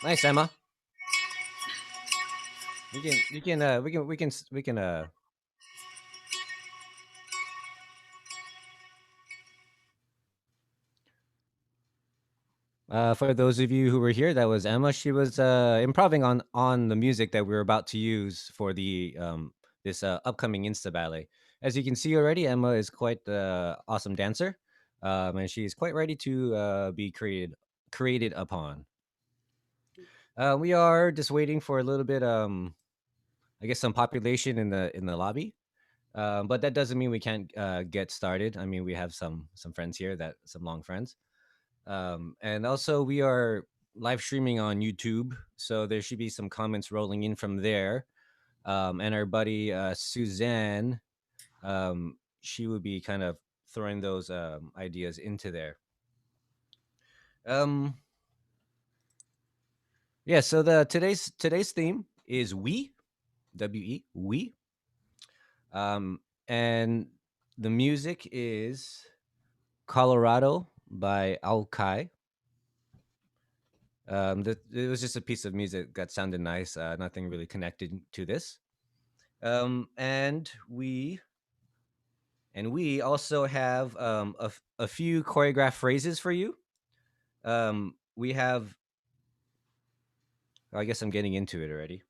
Nice, Emma. We can. For those of you who were here, that was Emma. She was improving on the music that we were about to use for the this upcoming Insta ballet. As you can see already, Emma is quite the awesome dancer, and she is quite ready to be created upon. We are just waiting for a little bit, I guess, some population in the lobby. But that doesn't mean we can't get started. I mean, we have some friends here, that some long friends. And also we are live streaming on YouTube, so there should be some comments rolling in from there. And our buddy Suzanne, she would be kind of throwing those ideas into there. Um, yeah. So the today's theme is we, and the music is Colorado by Alkai. It was just a piece of music that sounded nice. Nothing really connected to this. Um, and we and we also have a few choreographed phrases for you. We have. I guess I'm getting into it already.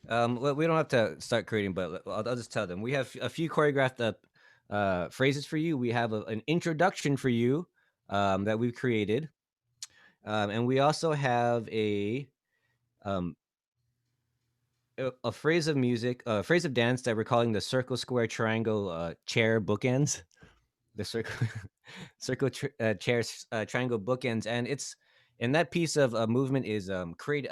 Well, we don't have to start creating, but I'll just tell them. We have a few choreographed up phrases for you. We have an introduction for you that we've created, and we also have um, a phrase of music, a phrase of dance that we're calling the circle, square, triangle, chair bookends. The circle, chairs, triangle bookends, and it's and that piece of movement is create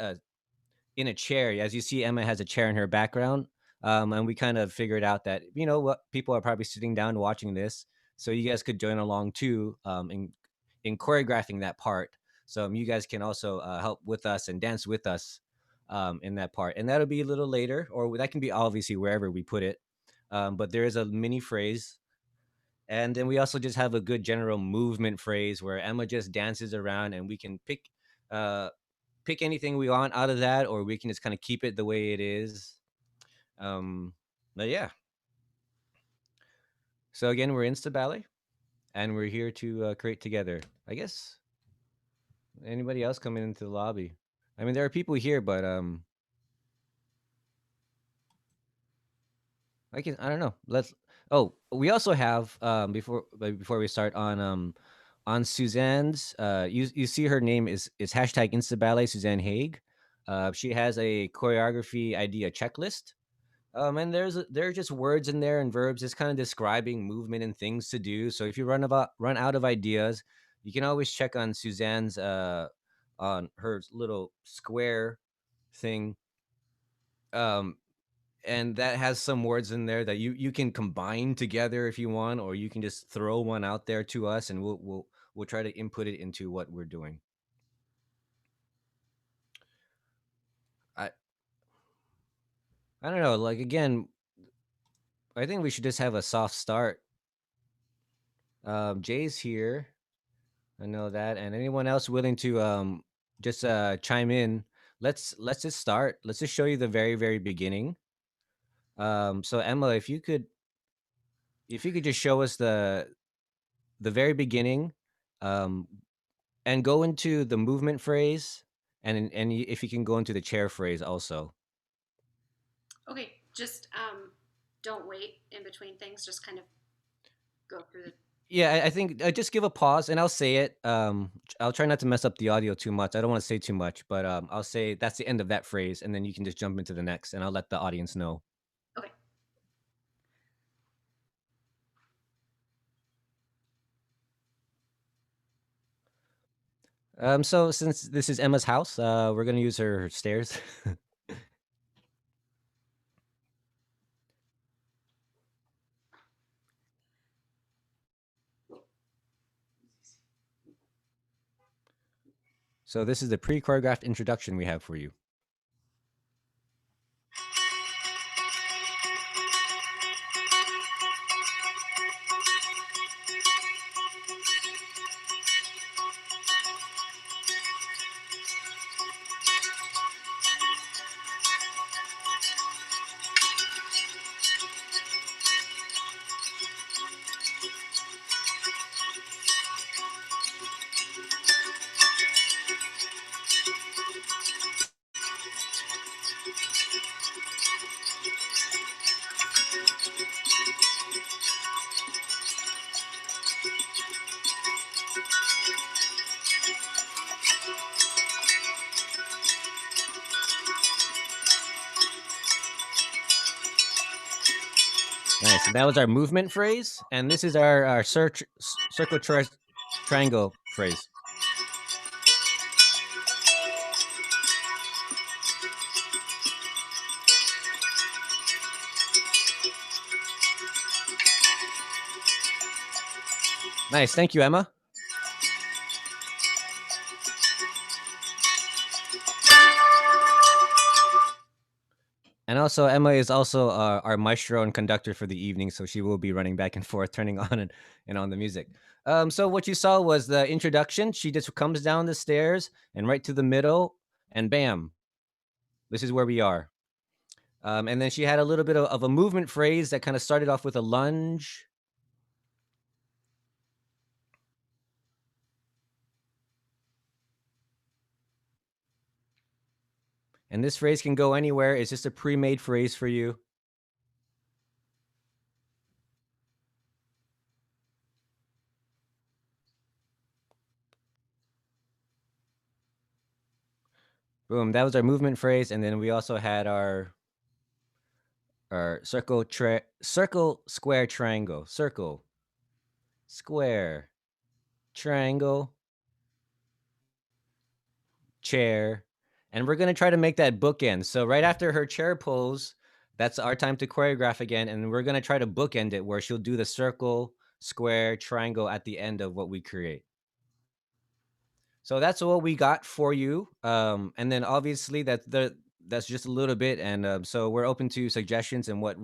in a chair. As you see, Emma has a chair in her background, and we kind of figured out that what people are probably sitting down watching this, so you guys could join along too in choreographing that part. So you guys can also help with us and dance with us in that part, and that'll be a little later, or that can be obviously wherever we put it. But there is a mini phrase, and then we also just have a good general movement phrase where Emma just dances around, and we can uh, pick anything we want out of that, or we can just kind of keep it the way it is. Um, but yeah. So again, we're Insta Ballet, and we're here to create together. I guess anybody else coming into the lobby? I mean, there are people here, but I don't know. Let's. Oh, we also have before we start on Suzanne's. You see her name is hashtag Insta Ballet Suzanne Haig. She has a choreography idea checklist. And there are just words in there and verbs, just kind of describing movement and things to do. So if you run out of ideas, you can always check on Suzanne's on her little square thing. Um, and that has some words in there that you can combine together if you want, or you can just throw one out there to us, and we'll try to input it into what we're doing. I I don't know. Like again, I think we should just have a soft start. Jay's here. I know that. And anyone else willing to just chime in? Let's just start. Let's just show you the very beginning. So Emma, if you could just show us the very beginning, um, and go into the movement phrase, and if you can go into the chair phrase also. Okay, just don't wait in between things. Just kind of go through the. Yeah, I think just give a pause and I'll say it. I'll try not to mess up the audio too much. I don't want to say too much, but I'll say that's the end of that phrase, and then you can just jump into the next, and I'll let the audience know. Okay. So since this is Emma's house, we're gonna use her stairs. So this is the pre-choreographed introduction we have for you. Nice. And that was our movement phrase. And this is our circle triangle phrase. Nice. Thank you, Emma. And also, Emma is also our maestro and conductor for the evening, so she will be running back and forth, turning on and on the music. So what you saw was the introduction. She just comes down the stairs and right to the middle, and bam, this is where we are. And then she had a little bit of a movement phrase that kind of started off with a lunge. And this phrase can go anywhere. It's just a pre-made phrase for you. Boom, that was our movement phrase. And then we also had our circle, square, triangle. Circle, square, triangle, chair. And we're going to try to make that bookend. So right after her chair pose, that's our time to choreograph again. And we're going to try to bookend it where she'll do the circle, square, triangle at the end of what we create. So that's what we got for you. And then obviously that's just a little bit. And so we're open to suggestions and what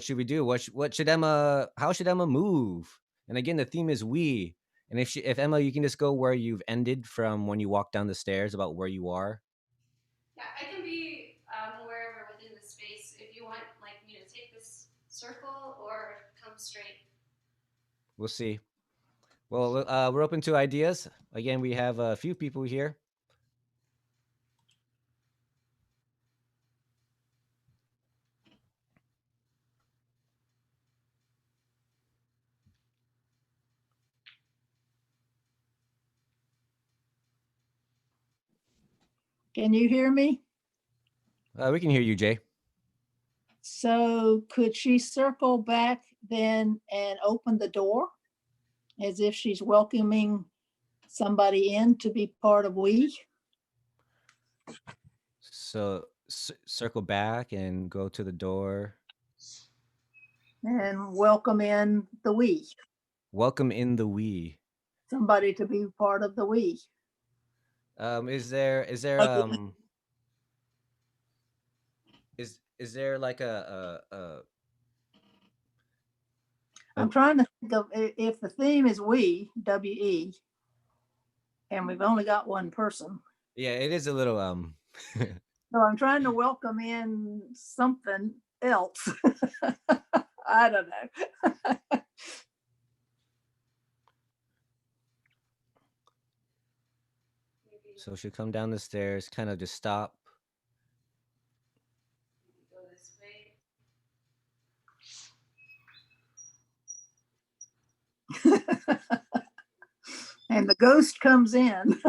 should we do? What should Emma? How should Emma move? And again, the theme is we. And if Emma, you can just go where you've ended from when you walk down the stairs about where you are. Yeah, I can be wherever within the space. If you want, like, to take this circle or come straight. We'll see. Well, we're open to ideas. Again, we have a few people here. Can you hear me? We can hear you, Jay. So could she circle back then and open the door as if she's welcoming somebody in to be part of we? So circle back and go to the door. And welcome in the we, Welcome in the we. somebody to be part of the we. Is there is there like I'm trying to think of if the theme is we, W-E, and we've only got one person. yeah, it is a little So I'm trying to welcome in something else. I don't know. so she'll come down the stairs, kind of just stop. Go this way. And the ghost comes in.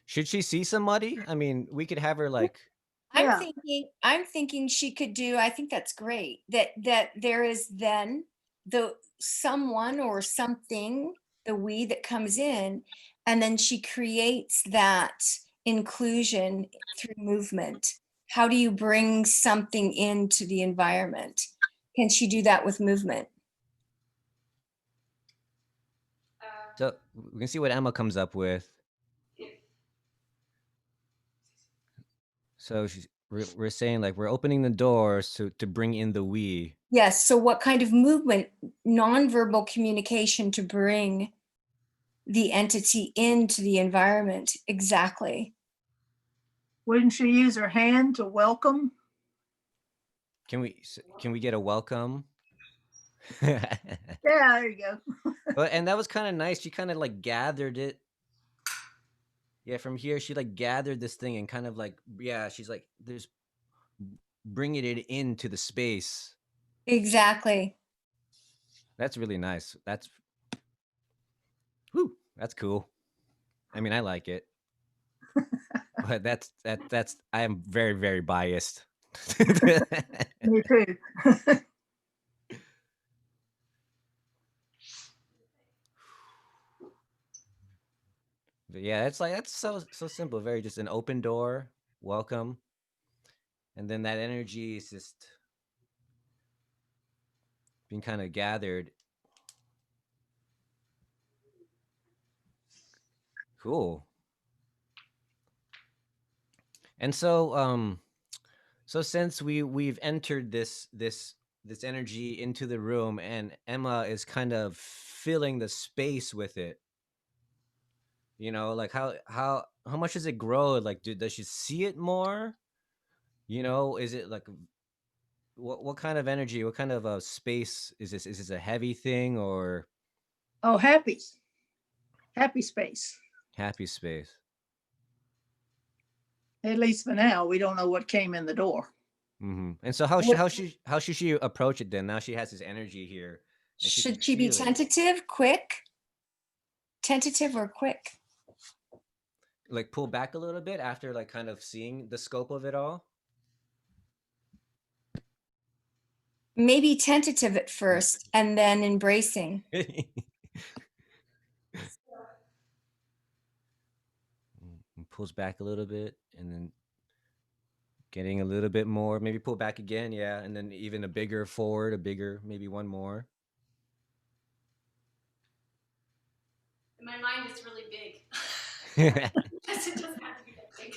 Should she see somebody? I mean, we could have her like Yeah. I'm thinking she could do, I think that's great. That there is then the someone or something, the we that comes in, and then she creates that inclusion through movement. How do you bring something into the environment? Can she do that with movement? so we can see what Emma comes up with. So we're saying like we're opening the doors to bring in the we. Yes. So what kind of movement, nonverbal communication to bring the entity into the environment? Exactly. Wouldn't she use her hand to welcome? Can we get a welcome? Yeah, there you go. But and that was kind of nice. She kind of like gathered it. Yeah, from here she like gathered this thing and kind of like she's like there's bringing it into the space. Exactly. That's really nice. That's cool. I mean, I like it. But that's I am very very biased. Me too. But yeah, it's like that's so simple. Very just an open door, welcome, and then that energy is just being kind of gathered. Cool. And so since we've entered this energy into the room, and Emma is kind of filling the space with it. Like how much does it grow? Like, does she see it more? Is it like what kind of energy? What kind of space is this? Is this a heavy thing or Oh, happy space. happy space? At least for now, we don't know what came in the door. And so how should she approach it then? Now she has this energy here, and she can Should she be feel it. tentative, quick? Tentative or quick? Like pull back a little bit after like kind of seeing the scope of it all. Maybe tentative at first and then embracing. And pulls back a little bit, and then getting a little bit more. Maybe pull back again, yeah, and then even a bigger forward, a bigger, maybe one more. In my mind, it's really big. Yes, it doesn't have to be that big.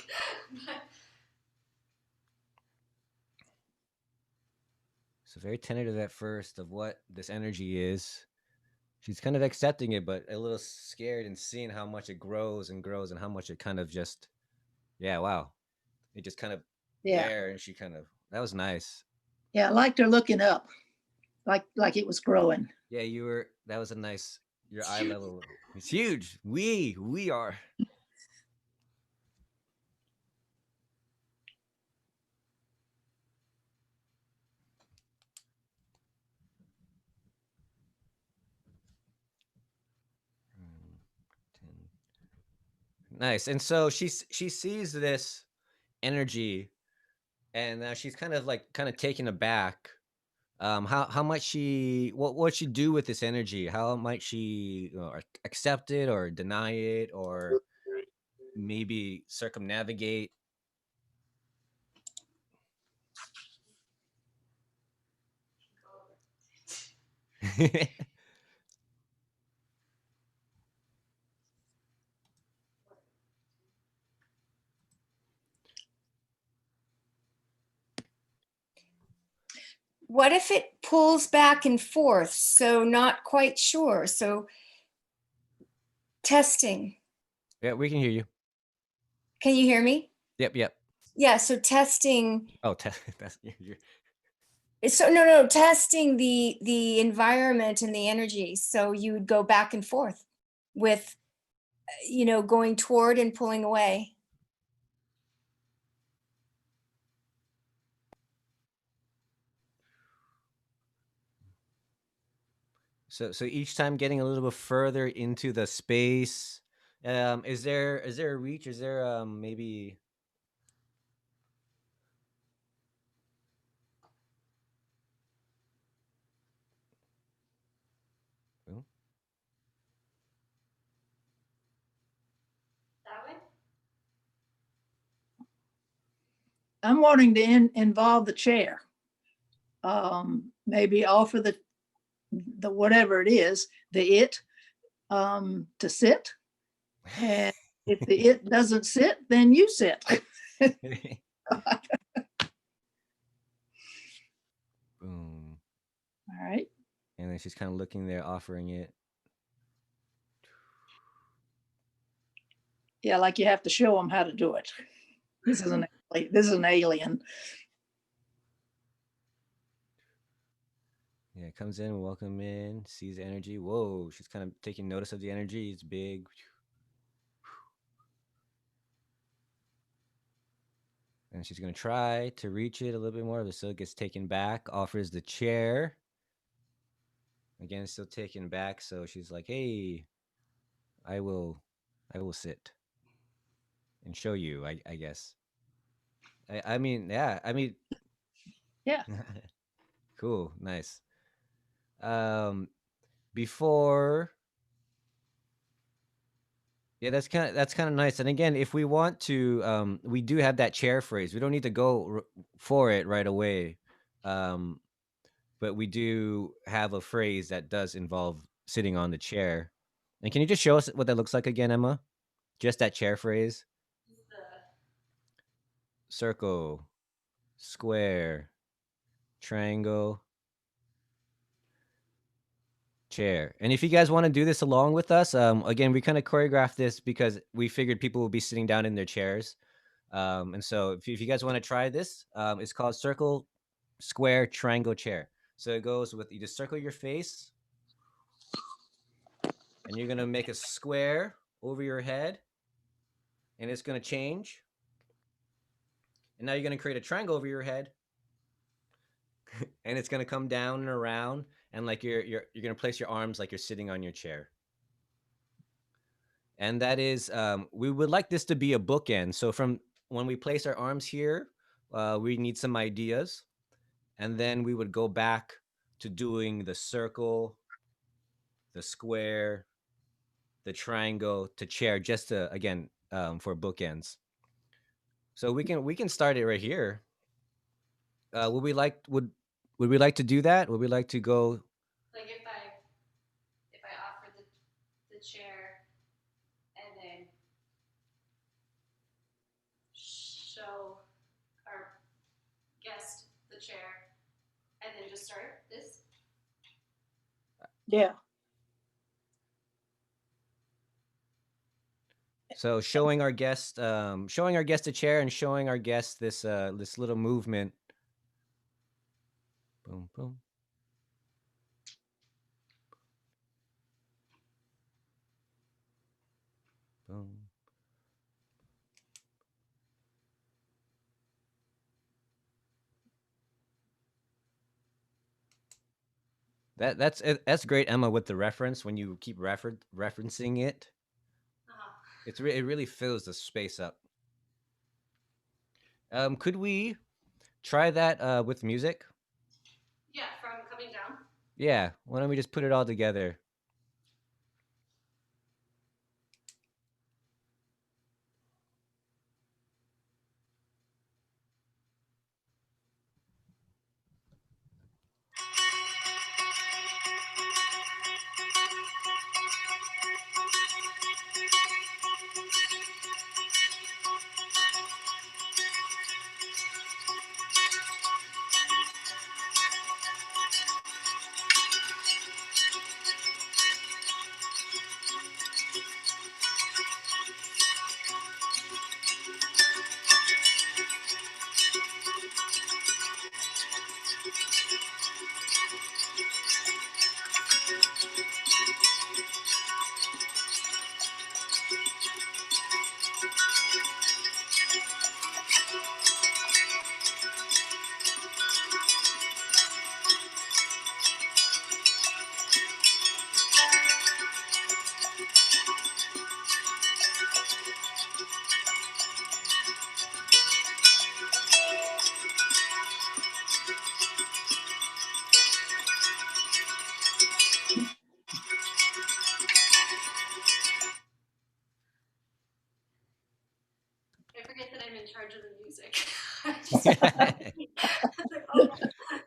So very tentative at first of what this energy is. She's kind of accepting it, but a little scared and seeing how much it grows and grows and how much it kind of just, yeah, wow. It just kind of Yeah. there, and she kind of, that was nice. Yeah, I liked her looking up, like it was growing. Yeah, that was a nice, your eye level. It's huge. We are. Mm, 10. Nice. And so she sees this energy, and now she's kind of taken aback. How might she what she do with this energy? How might she accept it or deny it or maybe circumnavigate? What if it pulls back and forth? So not quite sure. So testing. Yeah, we can hear you. Can you hear me? Yep. Yeah, so testing. Oh, that's you're, So no, testing the environment and the energy. So you would go back and forth with, going toward and pulling away. so each time getting a little bit further into the space. Is there a reach? Is there maybe oh, That way? I'm wanting to involve the chair. Maybe offer the whatever it is, to sit. And if the it doesn't sit, then you sit. boom. All right. And then she's kind of looking there, offering it. Yeah, like you have to show them how to do it. This is an alien. Yeah, it comes in, welcome in, sees the energy. Whoa, she's kind of taking notice of the energy. It's big. And she's going to try to reach it a little bit more, but still gets taken back, offers the chair. Again, still taken back. So she's like, hey, I will sit and show you, I guess. I mean, yeah, I mean, Yeah. Cool, nice. Um, before, yeah, that's kind of nice. And again, if we want to, we do have that chair phrase. We don't need to go for it right away, um, but we do have a phrase that does involve sitting on the chair. And can you just show us what that looks like again, Emma? Just that chair phrase. The Circle, square, triangle, chair. And if you guys want to do this along with us, again, we kind of choreographed this because we figured people will be sitting down in their chairs. And so if you guys want to try this, it's called circle, square, triangle, chair. So it goes with, you just circle your face and you're going to make a square over your head and it's going to change. And now you're going to create a triangle over your head and it's going to come down and around, and like you're going to place your arms like you're sitting on your chair. And that is, we would like this to be a bookend. So from when we place our arms here, we need some ideas, and then we would go back to doing the circle, the square, the triangle, to chair, just to, again, for bookends. So we can start it right here. Would we like to do that? Would we like to go? like if I offer the chair and then show our guest the chair and then just start this. Yeah. So showing our guest a chair and showing our guest this this little movement. Boom, boom. Boom. That's great, Emma, with the reference. When you keep referencing it, it really fills the space up. Could we try that with music? Yeah, from coming down. Yeah. Why don't we just put it all together? I forget that I'm in charge of the music. Like, oh.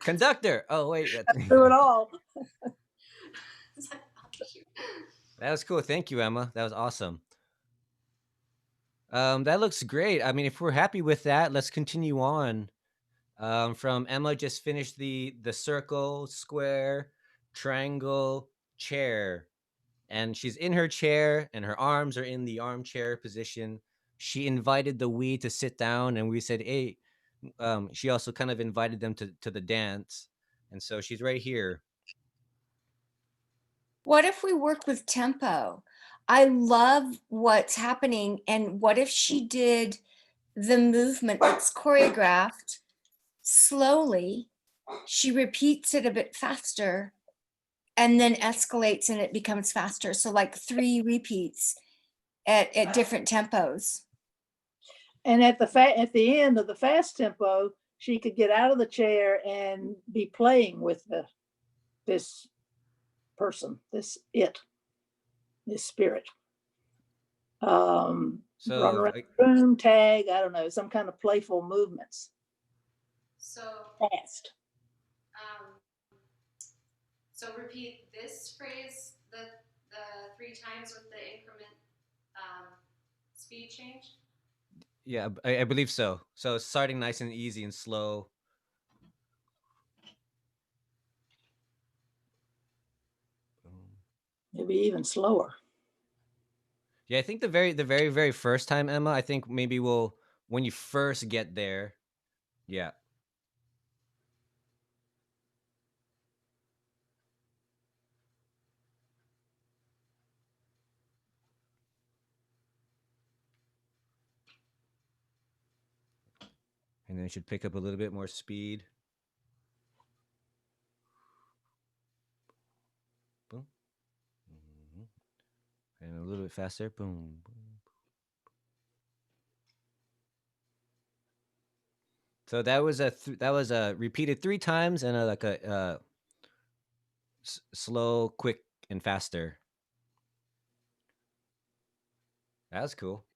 Conductor. Oh wait, Do it all. that was cool. Thank you, Emma. That was awesome. That looks great. I mean, if we're happy with that, let's continue on. From Emma, just finished the circle, square, triangle, chair, and she's in her chair, and her arms are in the armchair position. She invited the we to sit down, and we said, "Hey." She also kind of invited them to the dance, and so she's right here. What if we work with tempo? I love what's happening. And what if she did the movement that's choreographed slowly? She repeats it a bit faster and then escalates and it becomes faster. So like 3 repeats at different tempos. And at the end of the fast tempo, she could get out of the chair and be playing with this person, this spirit. Run So around the room, tag, I don't know, some kind of playful movements. So, Fast. so repeat this phrase the 3 times with the increment speed change. yeah, I believe so. So starting nice and easy and slow. Maybe even slower. Yeah, I think the very first time, Emma, I think maybe we'll when you first get there. Yeah. And then it should pick up a little bit more speed. Boom. Mhm. And a little bit faster. Boom. Boom. So that was a repeated 3 times and like a slow, quick, and faster. That was cool.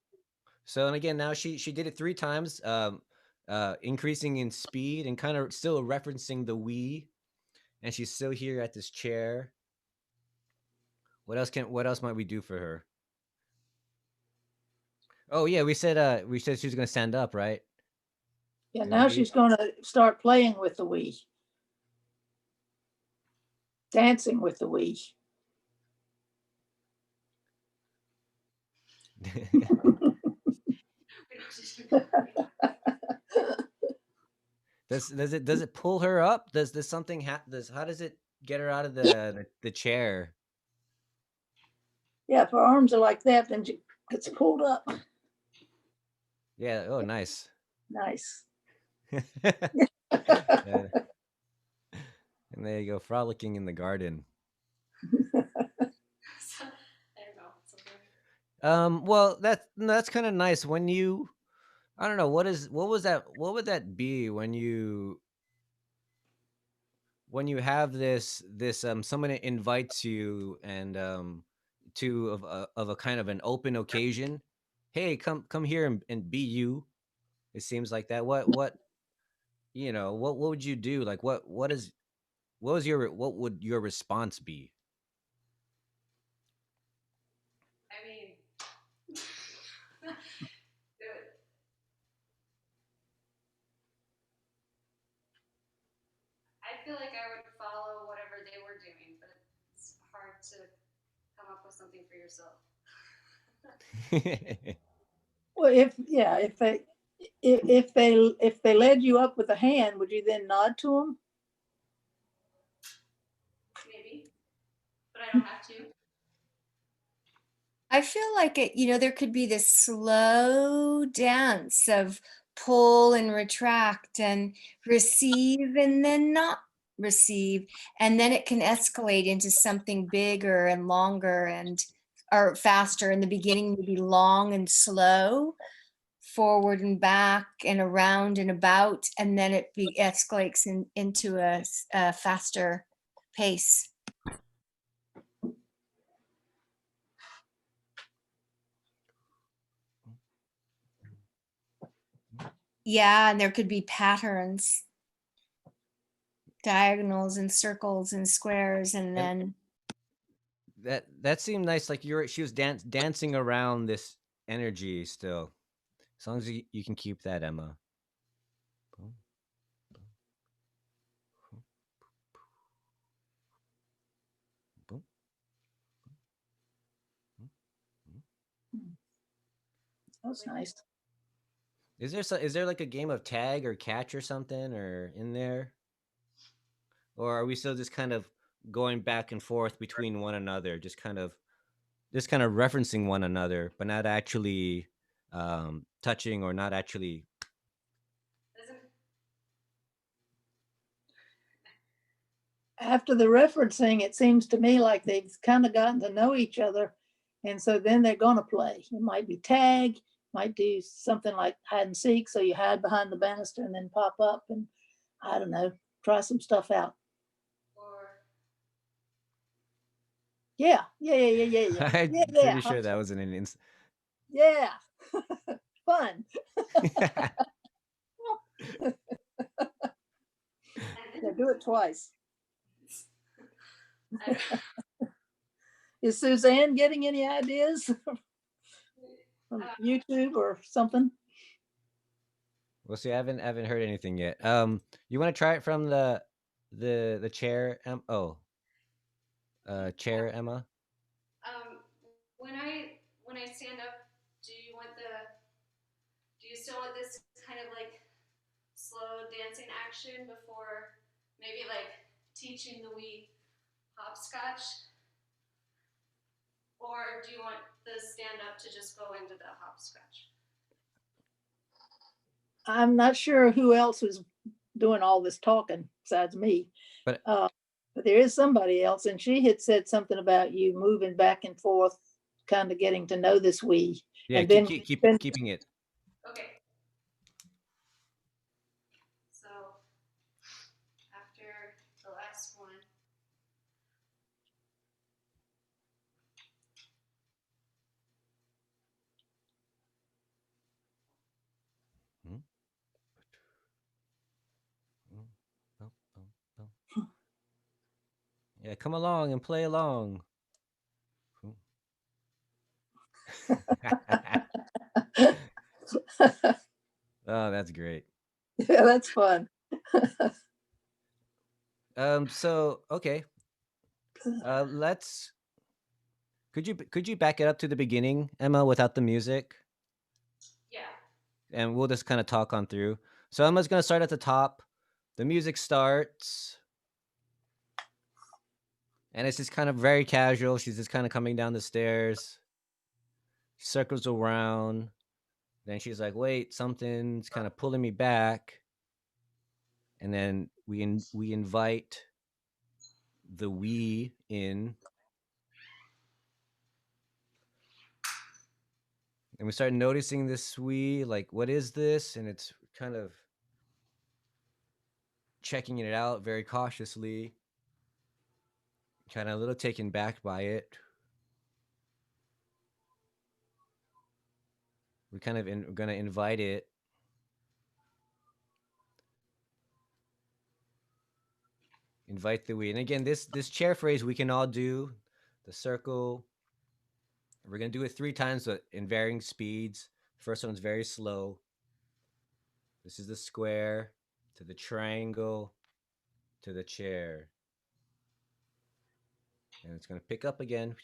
So and again, now she did it 3 times, increasing in speed and kind of still referencing the Wii, and she's still here at this chair. What else might we do for her? Oh yeah, we said she was gonna stand up, right? Yeah, And now maybe she's going to start playing with the Wii, dancing with the Wii. does it pull her up? Does something how does it get her out of the chair? Yeah, if her arms are like that, then she gets pulled up. Yeah. Oh, nice. Nice. Yeah. And there you go, frolicking in the garden. So, I don't know. Something. Well, that's kind of nice when you. I don't know what would that be when you have this someone invites you and to of a kind of an open occasion. Hey, come here and be you. It seems like that. What what would you do? Like what would your response be? I mean, I feel like I would follow whatever they were doing, but it's hard to come up with something for yourself. Well, if they led you up with a hand, would you then nod to them? Maybe, but I don't have to. I feel like there could be this slow dance of pull and retract and receive and then not receive. And then it can escalate into something bigger and longer or faster. In the beginning, maybe long and slow, forward and back and around and about. And then it escalates into a faster pace. Yeah, and there could be patterns, diagonals and circles and squares, and then That seemed nice. Like she was dancing around this energy still. As long as you can keep that, Emma. Boom, boom, boom, boom, boom. That's nice. Is there like a game of tag or catch or something or in there, or are we still just kind of going back and forth between one another, just kind of referencing one another, but not actually touching or not actually. Doesn't After the referencing, it seems to me like they've kind of gotten to know each other. And so then they're going to play. It might be tag, might do something like hide and seek. So you hide behind the banister and then pop up, and I don't know, try some stuff out. Or Yeah, yeah, yeah, yeah, yeah, yeah, I'm yeah, yeah. pretty sure that was an Yeah, fun. Yeah, do it twice. I, Is Suzanne getting any ideas from uh, YouTube or something? We'll see. I haven't heard anything yet. You want to try it from the chair? Chair, Emma. um, when I stand up, do you want the do you still want this kind of like slow dancing action before maybe like teaching the wee hopscotch? Or do you want the stand up to just go into the hopscotch? I'm not sure who else is doing all this talking besides me. But But there is somebody else, and she had said something about you moving back and forth, kind of getting to know this we, yeah, and then keeping it. Okay. So after the last one, Hmm? Yeah, come along and play along. Oh, that's great. yeah, that's fun. So okay. Let's. Could you back it up to the beginning, Emma, without the music, yeah. and we'll just kind of talk on through. So Emma's gonna start at the top. The music starts, and it's just kind of very casual. She's just kind of coming down the stairs, circles around. Then she's like, "Wait, something's kind of pulling me back." And then we invite the we in, and we start noticing this we, like, what is this? And it's kind of checking it out very cautiously, kind of a little taken back by it. We kind of gonna invite it. Invite the we. And again, this chair phrase we can all do. The circle. We're gonna do it 3 times, but in varying speeds. First one's very slow. This is the square to the triangle to the chair. And it's gonna pick up again.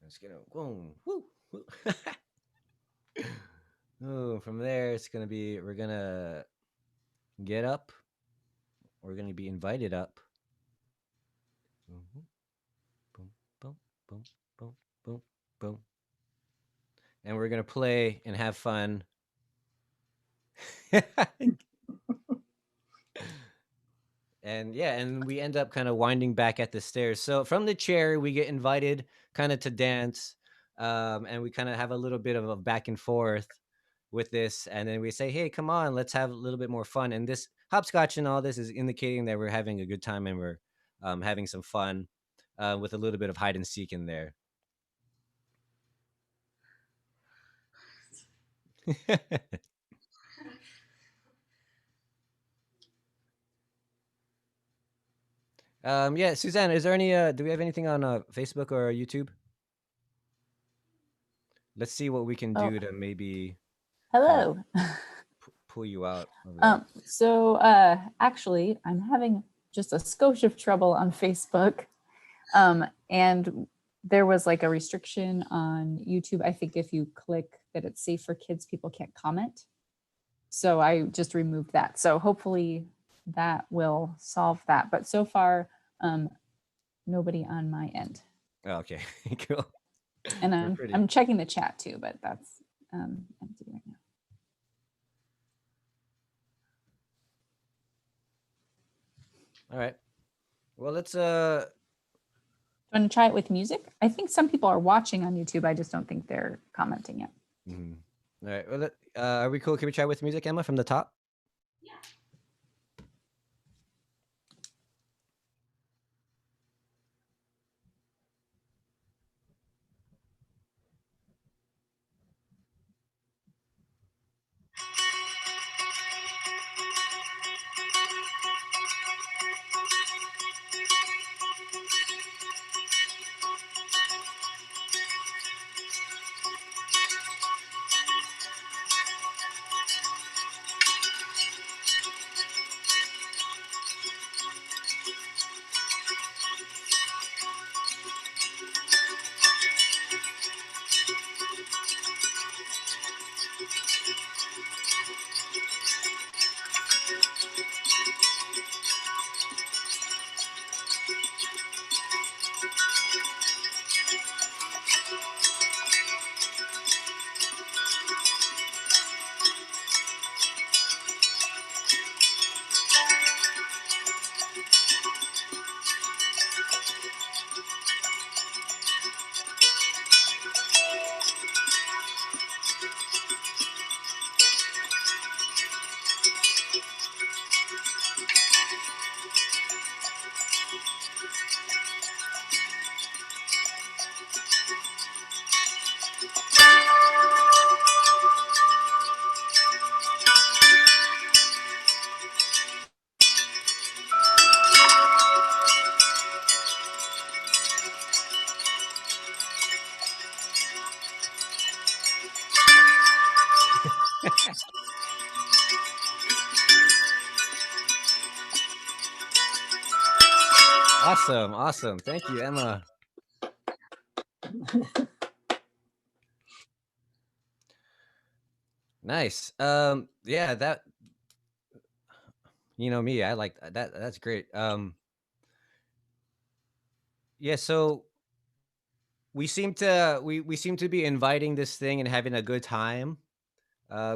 It's gonna boom, woo, woo. Oh, from there it's gonna be we're gonna get up. We're gonna be invited up. Mhm. Boom, boom, boom, boom, boom, boom. And we're gonna play and have fun. And yeah, and we end up kind of winding back at the stairs. So from the chair, we get invited kind of to dance, and we kind of have a little bit of a back and forth with this, and then we say, "Hey, come on, let's have a little bit more fun." And this hopscotch and all this is indicating that we're having a good time and we're having some fun with a little bit of hide and seek in there. Yeah, Suzanne, is there any? Do we have anything on Facebook or YouTube? Let's see what we can Oh, do to maybe kind of hello. pull you out of that. So actually, I'm having just a skosh of trouble on Facebook. And there was like a restriction on YouTube. I think if you click that it's safe for kids, people can't comment. So I just removed that. So hopefully that will solve that. But so far, nobody on my end. Oh, okay, cool. And We're pretty. I'm checking the chat too, but that's empty right now. All right. Well, let's Want to try it with music? I think some people are watching on YouTube. I just don't think they're commenting yet. mhm. All right. Well, are we cool? Can we try with music, Emma, from the top? Yeah. Awesome, awesome. Thank you, Emma. Nice. Yeah, that you know me, I like that. That's great. Yeah. So we seem to be inviting this thing and having a good time.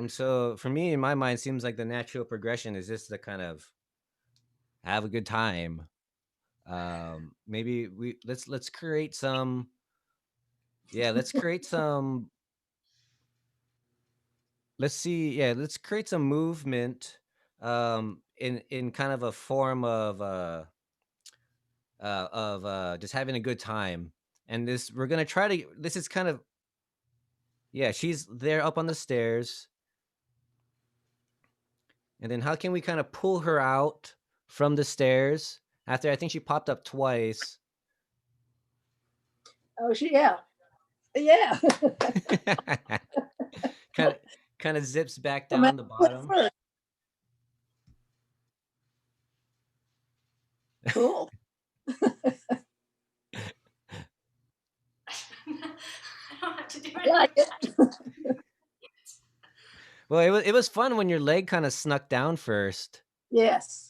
So for me, in my mind, seems like the natural progression is just to kind of have a good time. Maybe let's create some. Yeah, let's create some. Let's see. Yeah, let's create some movement. In kind of a form of just having a good time. And this we're gonna try to. This is kind of yeah. She's there up on the stairs, and then how can we kind of pull her out from the stairs after I think she popped up twice. Oh, yeah. Yeah. kind of kind of zips back Come out down the foot bottom. first. Cool. I don't have to do I like anything. it. Well, it was fun when your leg kind of snuck down first. Yes.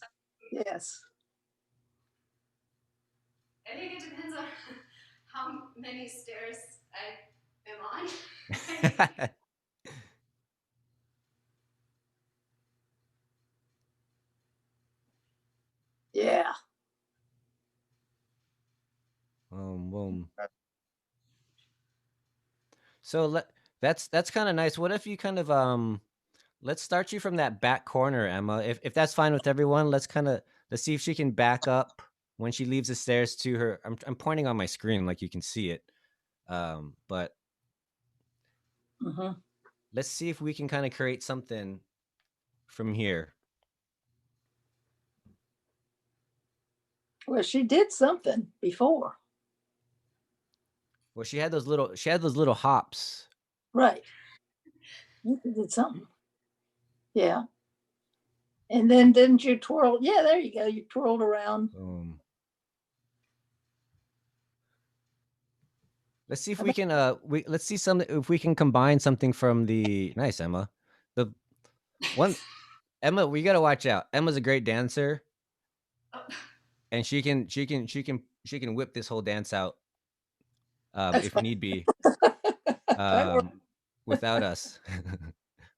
Yes. I think it depends on how many stairs I am on. Yeah. Boom. So that's kind of nice. What if you kind of let's start you from that back corner, Emma. If that's fine with everyone, let's see if she can back up when she leaves the stairs to her. I'm pointing on my screen like you can see it. But Hmm. let's see if we can kind of create something from here. Well, she did something before. Well, she had those little hops. Right. You did something. Yeah. And then didn't you twirl? Yeah, there you go. You twirled around. Let's see if we can let's see some if we can combine something from the nice Emma. The one Emma, we gotta watch out. Emma's a great dancer, Oh. and she can whip this whole dance out That's if fine. need be That worked. without us.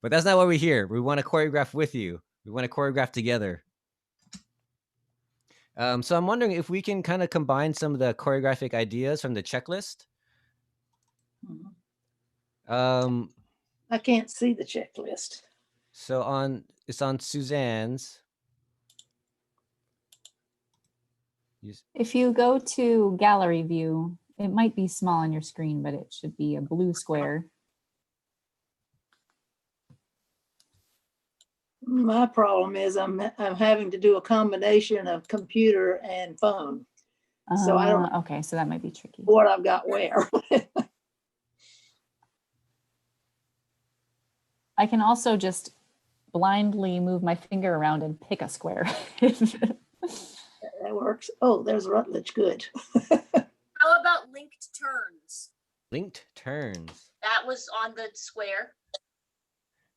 But that's not why we're here. We want to choreograph with you. We want to choreograph together. So I'm wondering if we can kind of combine some of the choreographic ideas from the checklist. Mhm. Um, I can't see the checklist. so it's on Suzanne's. If you go to gallery view, it might be small on your screen, but it should be a blue square. My problem is I'm having to do a combination of computer and phone. So I don't know Okay, so that might be tricky. what I've got where. I can also just blindly move my finger around and pick a square. That works. Oh, there's Rutledge. Good. How about linked turns? Linked turns. That was on the square.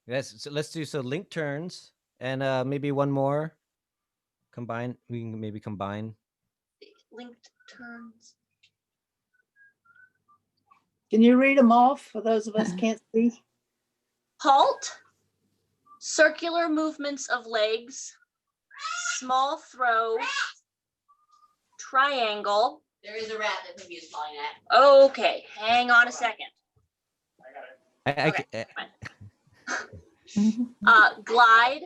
Yes, so let's do link turns and maybe one more. Combine. We can maybe combine. Linked turns. Can you read them off for those of us who can't see? Halt. Circular movements of legs. Small throw. Triangle. There is a rat that maybe is flying at. Okay, hang on a second. Okay. Glide,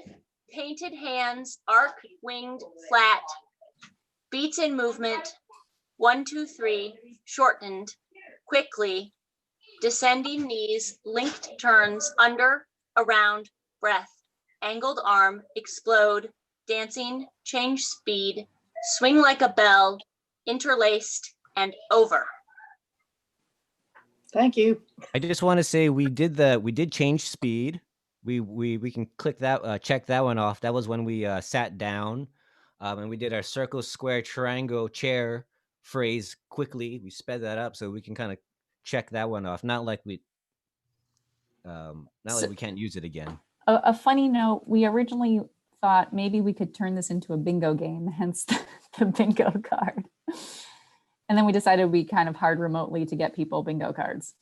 painted hands, arc, winged, flat, beats in movement, 1, 2, 3, shortened, quickly, descending knees, linked turns, under, around, breath, angled arm, explode, dancing, change speed, swing like a bell, interlaced, and over. Thank you. I just want to say we did change speed. We can click that check that one off. That was when we sat down, and we did our circle, square, triangle, chair phrase quickly. We sped that up so we can kind of check that one off. Not like we can't use it again. A funny note, we originally thought maybe we could turn this into a bingo game, hence the bingo card. And then we decided we kind of hard remotely to get people bingo cards.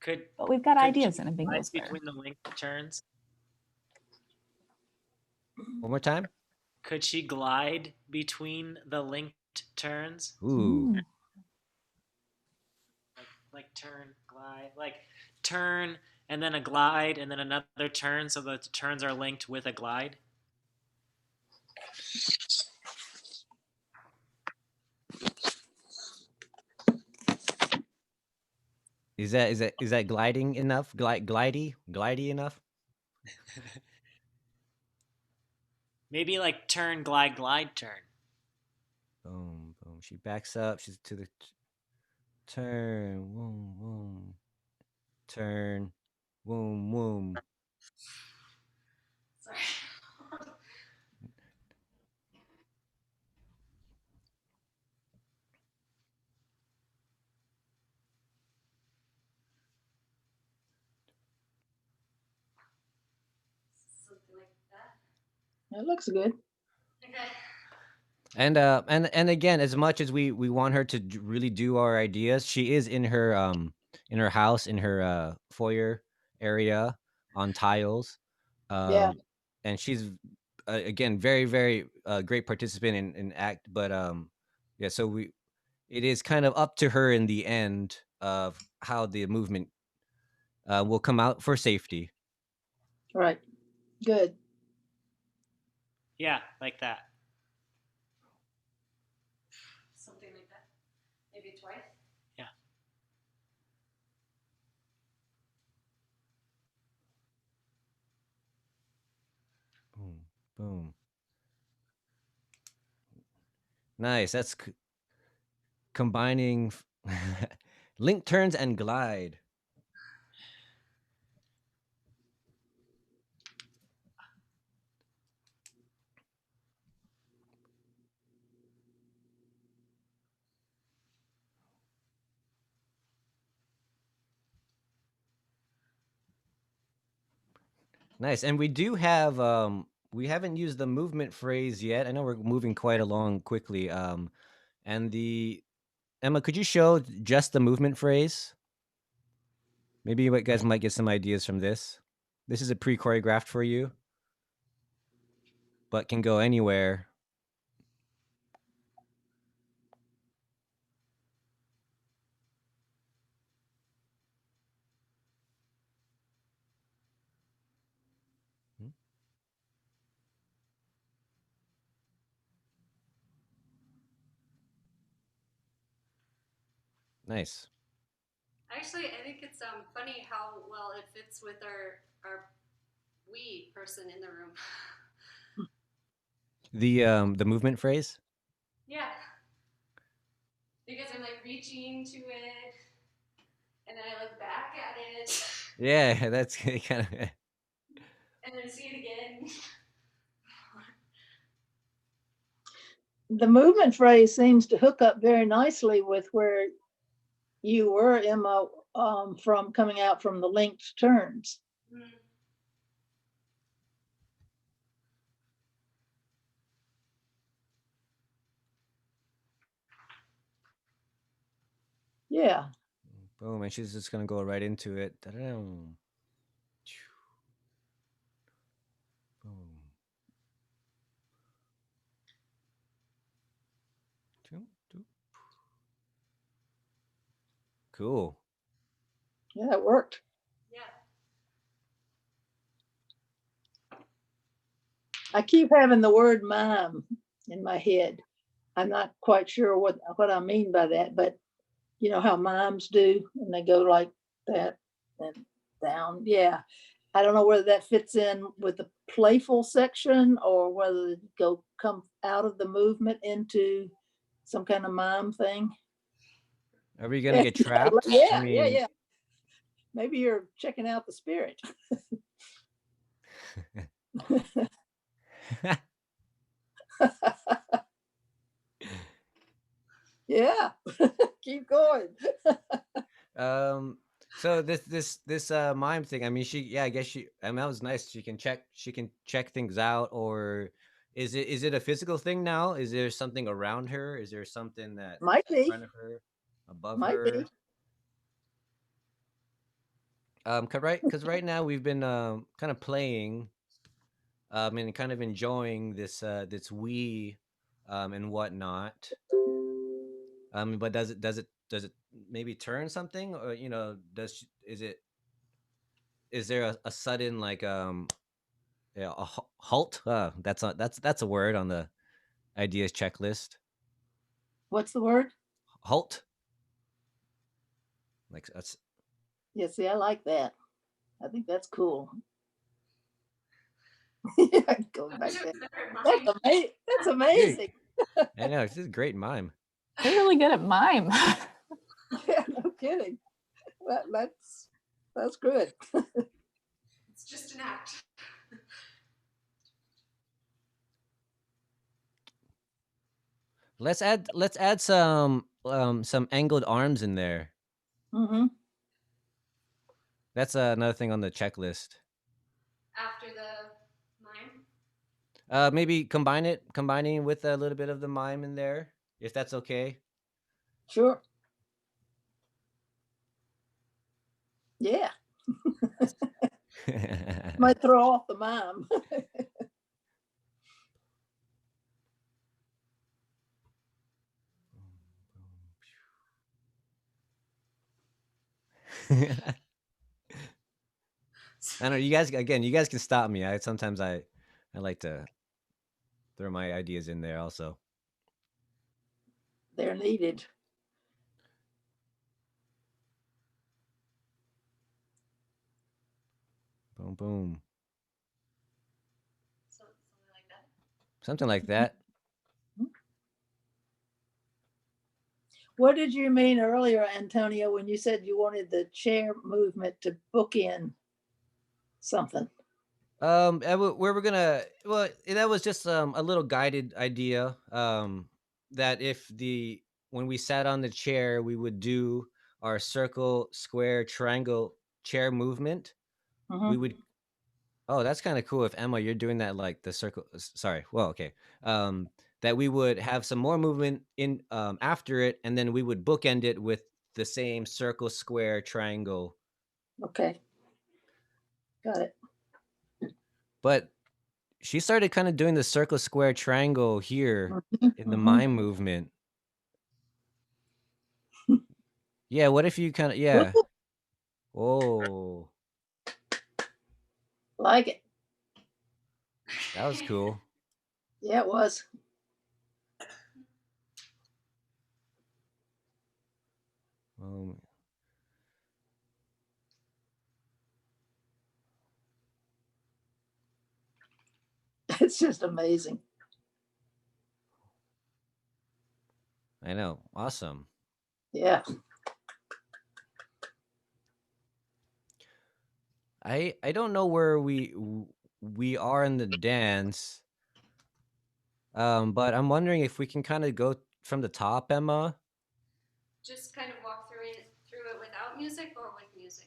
But we've got ideas in a bingo square. Between the linked turns. One more time. Could she glide between the linked turns? Ooh. Like turn, glide, like turn and then a glide and then another turn, so the turns are linked with a glide. Is that gliding enough? Glidey enough? Maybe like turn, glide, glide, turn. Boom, boom. She backs up. She's to the turn. Boom, boom. Turn. Boom, boom. Sorry. Something like that. That looks good. Okay. And again, as much as we want her to really do our ideas, she is in her house, in her foyer area on tiles. Yeah. And she's again very, very great participant in act, but yeah, so it is kind of up to her in the end of how the movement will come out for safety. Right. Good. Yeah, like that. Something like that. Maybe twice. Yeah. Boom, boom. Nice. That's combining link turns and glide. Nice. And we do have we haven't used the movement phrase yet. I know we're moving quite along quickly. And the Emma, could you show just the movement phrase? Maybe you guys might get some ideas from this. This is a pre-choreographed for you, but can go anywhere. Nice. Actually, I think it's funny how well it fits with our we person in the room. The movement phrase. Yeah, because I'm like reaching to it, and then I look back at it, Yeah, that's kind of. and then see it again. The movement phrase seems to hook up very nicely with where you were, Emma, from coming out from the linked turns. Mm. Yeah. Boom, and she's just gonna go right into it. Da-da-dum. Boom. Choo, choo. Cool. Yeah, that worked. Yeah. I keep having the word mime in my head. I'm not quite sure what I mean by that, but you know how mimes do, and they go like that and down. Yeah. I don't know whether that fits in with the playful section or whether it come out of the movement into some kind of mime thing. Are we gonna get trapped? I Yeah, mean, yeah. Maybe you're checking out the spirit. Yeah. Keep going. So this mime thing. I mean, I guess I mean, that was nice. She can check things out, or is it a physical thing now? Is there something around her? Is there something that's Might in be. front of her, above Might be. her? Cause right now we've been kind of playing and kind of enjoying this Wii and whatnot. But does it maybe turn something, or is there a sudden like yeah, a halt? That's a word on the ideas checklist. What's the word? Halt. Like that's Yeah, see, I like that. I think that's cool. Yeah, going back there. That's amazing. That's dude. amazing. I know it's just a great mime. They're really good at mime. Yeah, no kidding. That's good. It's just an act. Let's add some angled arms in there. Mm-hmm. That's another thing on the checklist. After the mime. Maybe combining with a little bit of the mime in there, if that's okay. Sure. Yeah. Might throw off the mime. I know you guys. Again, you guys can stop me. I like to throw my ideas in there also. They're needed. Boom, boom. Something like that. Something like that. What did you mean earlier, Antonio, when you said you wanted the chair movement to bookend something? Where we're gonna. Well, that was just a little guided idea. That if when we sat on the chair, we would do our circle, square, triangle chair movement. We Mm-hmm. would. Oh, that's kind of cool. If Emma, you're doing that like the circle. Sorry. Well, okay. That we would have some more movement in after it, and then we would bookend it with the same circle, square, triangle. Okay. Got it. But she started kind of doing the circle, square, triangle here in the Mm-hmm. mime movement. Yeah. What if you kind of yeah. Whoa, Like it. that was cool. Yeah, it was. It's just amazing. I know. Awesome. Yeah. I don't know where we are in the dance. But I'm wondering if we can kind of go from the top, Emma. Just kind of walk through it without music or with music.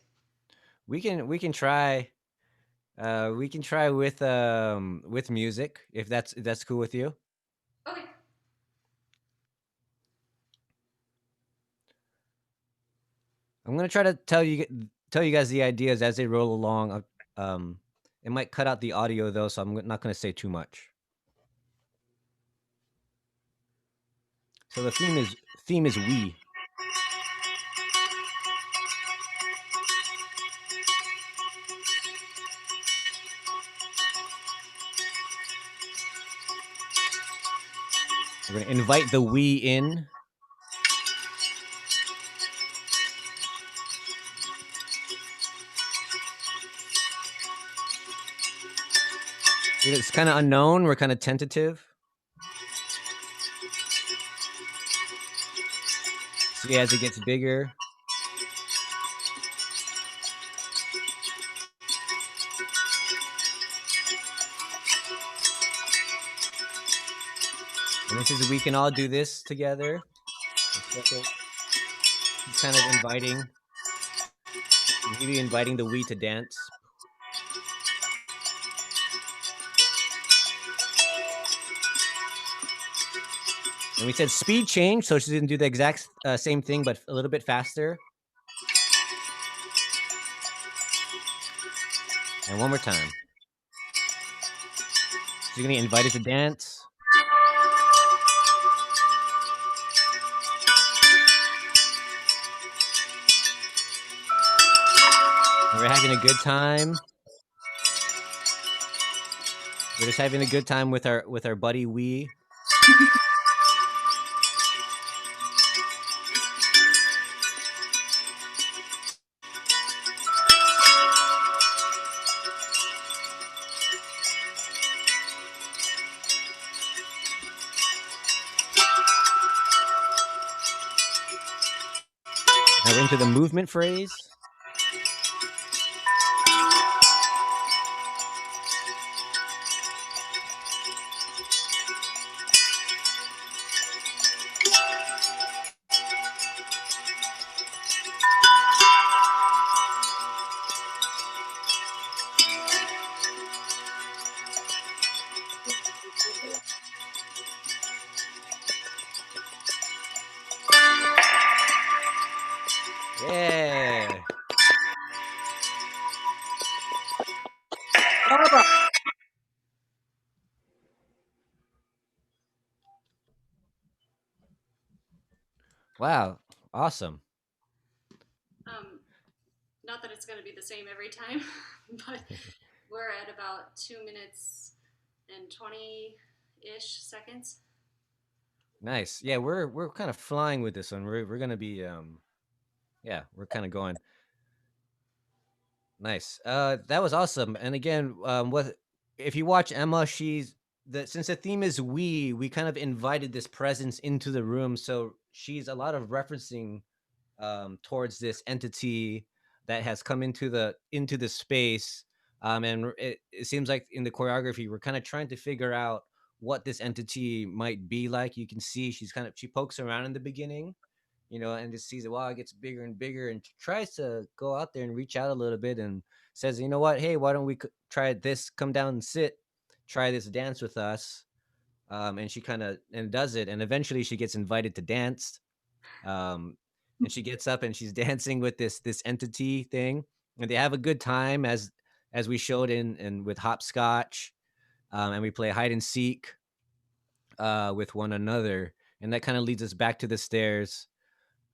We can try. We can try with music if that's cool with you. Okay. I'm gonna try to tell you guys the ideas as they roll along. Um, it might cut out the audio though, so I'm not gonna say too much. So the theme is we. We're gonna invite the we in. It's kind of unknown. We're kind of tentative. See as it gets bigger. And this is we can all do this together. She's kind of inviting, maybe inviting the we to dance. And we said speed change, so she didn't do the exact same thing, but a little bit faster. And one more time. She's gonna get invited to dance. And we're having a good time. We're just having a good time with our buddy we. Now we're into the movement phrase. Yeah. Wow. Awesome. Not that it's going to be the same every time, but we're at about 2 minutes and 20-ish seconds. Nice. Yeah, we're kind of flying with this one. We're gonna be yeah, we're kind of going. Nice. That was awesome. And again, what if you watch Emma? Since the theme is we kind of invited this presence into the room. So she's a lot of referencing towards this entity that has come into the space. And it seems like in the choreography, we're kind of trying to figure out what this entity might be like. You can see she pokes around in the beginning, and just sees it. Wow, it gets bigger and bigger, and tries to go out there and reach out a little bit, and says, "You know what? Hey, why don't we try this? Come down and sit. Try this dance with us." And she kind of and does it, and eventually she gets invited to dance. Um, and she gets up and she's dancing with this entity thing, and they have a good time as we showed in with hopscotch, and we play hide and seek with one another, and that kind of leads us back to the stairs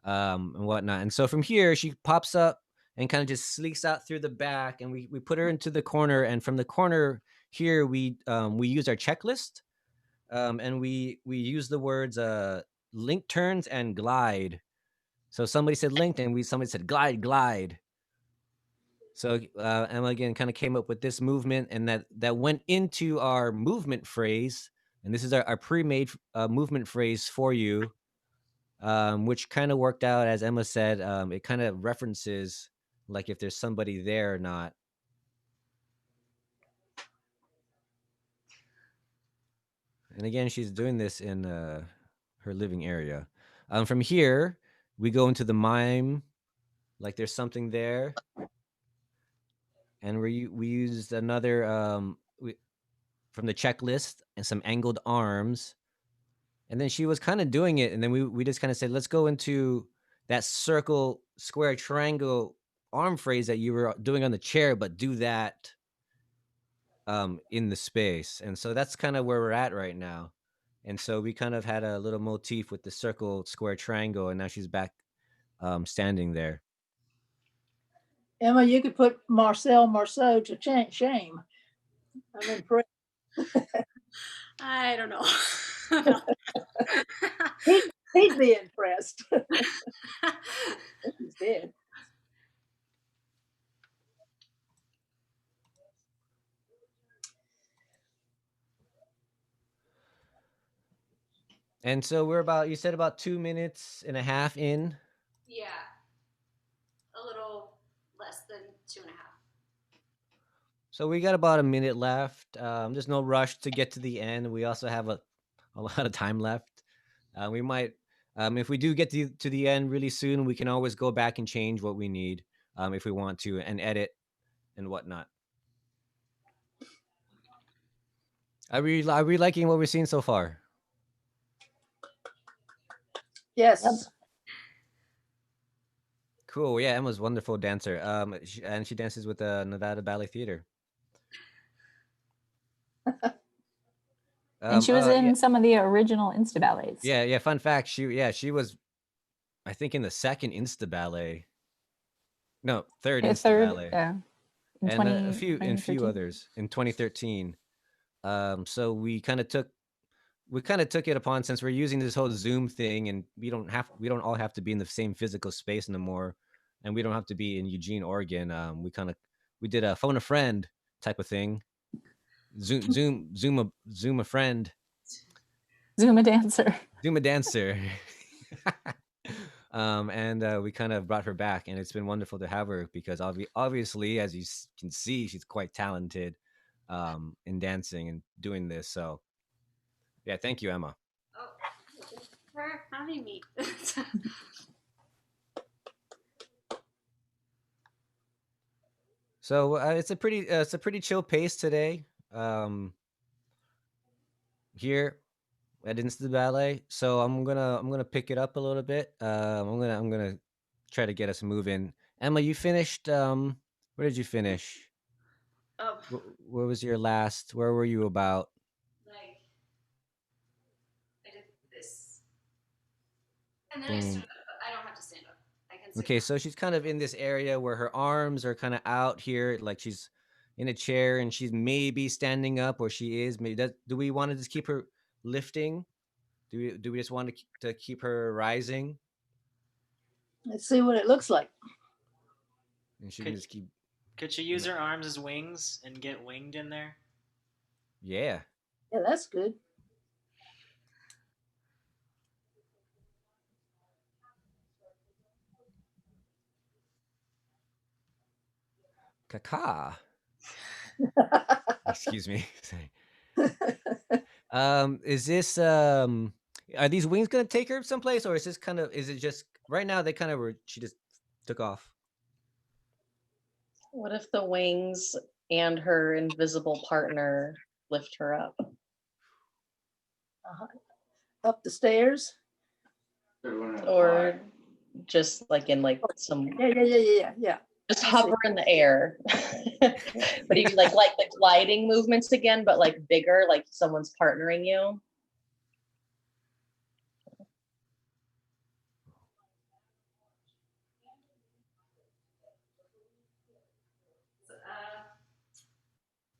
and whatnot. And so from here, she pops up and kind of just sleeks out through the back, and we put her into the corner. And from the corner here, we use our checklist, and we use the words link turns and glide So somebody said linked, and somebody said glide, glide. So Emma again kind of came up with this movement, and that went into our movement phrase. And this is our pre-made movement phrase for you, which kind of worked out as Emma said. It kind of references like if there's somebody there or not. And again, she's doing this in her living area. From here, we go into the mime, like there's something there. And we used another from the checklist and some angled arms. And then she was kind of doing it. And then we just kind of said, let's go into that circle, square, triangle arm phrase that you were doing on the chair, but do that in the space. And so that's kind of where we're at right now. And so we kind of had a little motif with the circle, square, triangle, and now she's back standing there. Emma, you could put Marcel Marceau to shame. I'm impressed. I don't know. He'd be impressed. He's dead. And so you said about 2.5 minutes in. Yeah. A little less than 2.5. So we got about a minute left. There's no rush to get to the end. We also have a lot of time left. We might, if we do get to the end really soon, we can always go back and change what we need if we want to, and edit and whatnot. Are we liking what we're seeing so far? Yes. Yep. Cool. Yeah, Emma's a wonderful dancer. And she dances with the Nevada Ballet Theater. And she was in yeah. some of the original Instaballets. Yeah. Fun fact: she was, I think, in the second Instaballet. No, third Instaballet. Yeah. And a few others in 2013. So we kind of took it upon, since we're using this whole Zoom thing, and we don't all have to be in the same physical space no more, and we don't have to be in Eugene, Oregon. We did a phone a friend type of thing. Zoom a friend. Zoom a dancer. Zoom a dancer. And we kind of brought her back, and it's been wonderful to have her, because obviously, as you can see, she's quite talented in dancing and doing this. So yeah, thank you, Emma. Oh, thanks for having me. So it's a pretty chill pace today here at Insta Ballet. So I'm gonna pick it up a little bit. I'm gonna try to get us moving. Emma, you finished. Where did you finish? Where was your last? Where were you about? Like, I did this, and then I stood up, but I don't have to stand up. I can sit Okay, down. so she's kind of in this area where her arms are kind of out here, like she's in a chair, and she's maybe standing up, or she is. Maybe do we want to just keep her lifting? Do we just want to keep her rising? Let's see what it looks like. And she can just keep. Could she use her arms as wings and get winged in there? Yeah. Yeah, that's good. Caca. Excuse me. Is this are these wings gonna take her someplace, or is it just right now she just took off? What if the wings and her invisible partner lift her up? Up the stairs? Or just like in like some Yeah. just hover in the air. But you like the gliding movements again, but like bigger, like someone's partnering you.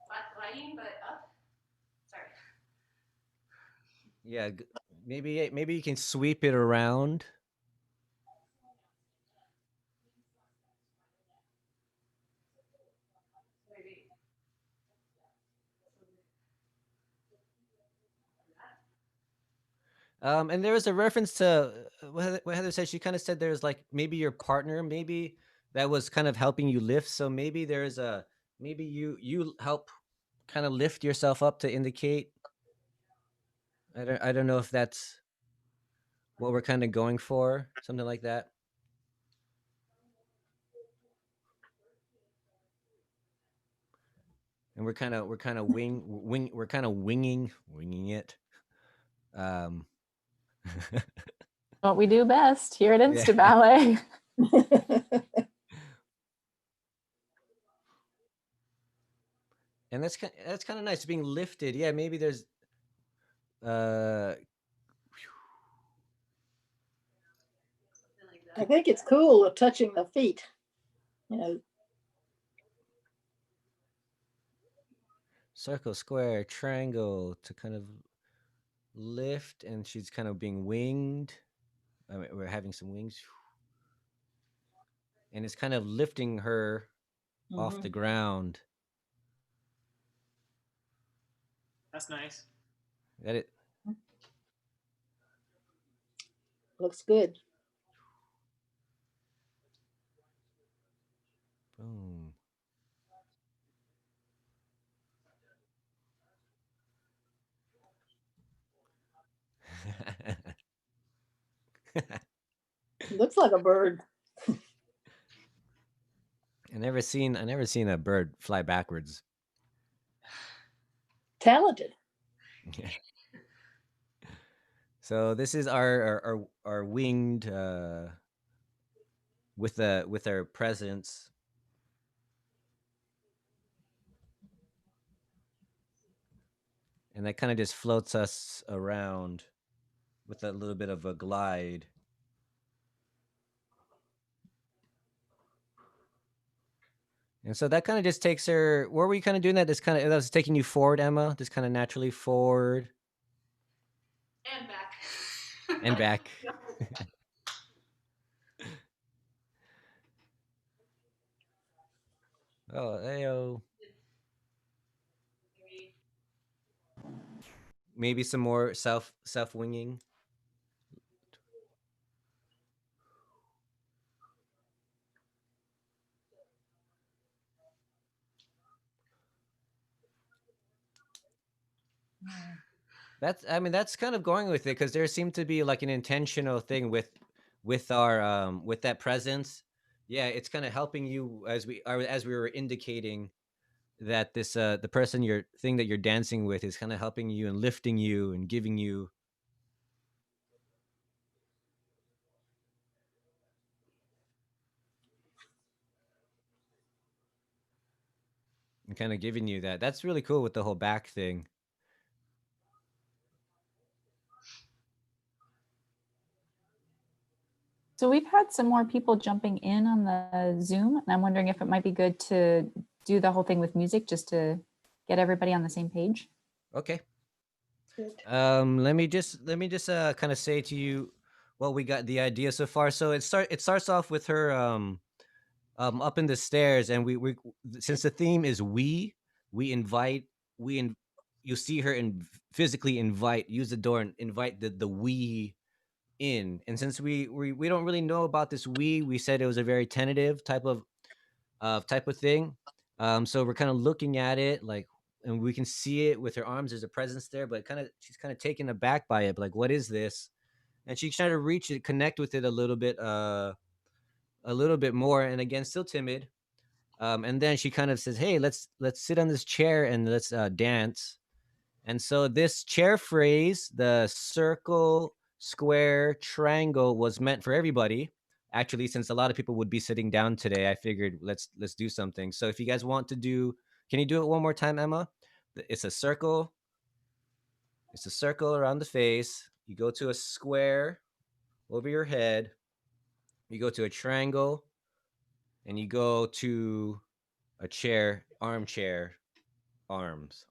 Flat gliding, but up. Sorry. Yeah, maybe you can sweep it around. And there was a reference to what Heather said. She kind of said there's like maybe your partner, maybe that was kind of helping you lift. So maybe there's a maybe you help kind of lift yourself up to indicate. I don't know if that's what we're kind of going for, something like that. And we're kind of winging it. Um, What we do best here at yeah. Instaballet. And that's kind of nice being lifted. Yeah, maybe there's uh I think it's cool of touching the feet. You know, circle, square, triangle to kind of lift, and she's kind of being winged. I mean, we're having some wings, and it's kind of lifting her off the ground. That's nice. That it. looks good. Boom. Looks like a bird. I never seen a bird fly backwards. Talented. So this is our winged with our presence. And that kind of just floats us around with a little bit of a glide. And so that kind of just takes her. Where were you kind of doing that? That was taking you forward, Emma. Just kind of naturally forward And back. and back. Oh, ayo. Maybe some more self winging. That's kind of going with it because there seemed to be like an intentional thing with our with that presence. Yeah, it's kind of helping you as we were indicating that this the person you're thing that you're dancing with is kind of helping you and lifting you and giving you and kind of giving you that. That's really cool with the whole back thing. So we've had some more people jumping in on the Zoom, and I'm wondering if it might be good to do the whole thing with music just to get everybody on the same page. Okay. Let me just kind of say to you what we got the idea so far. So it starts off with her up in the stairs, and we since the theme is we invite we in, you see her and physically invite, use the door and invite the we in. And since we don't really know about this we said it was a very tentative type of thing. So we're kind of looking at it like, and we can see it with her arms. There's a presence there, but she's kind of taken aback by it. Like, what is this? And she's trying to reach it, connect with it a little bit more. And again, still timid. And then she kind of says, "Hey, let's sit on this chair and let's dance." And so this chair phrase, the circle, square, triangle, was meant for everybody. Actually, since a lot of people would be sitting down today, I figured let's do something. So if you guys want to do, can you do it one more time, Emma? It's a circle. It's a circle around the face. You go to a square over your head. You go to a triangle, and you go to a chair, armchair arms.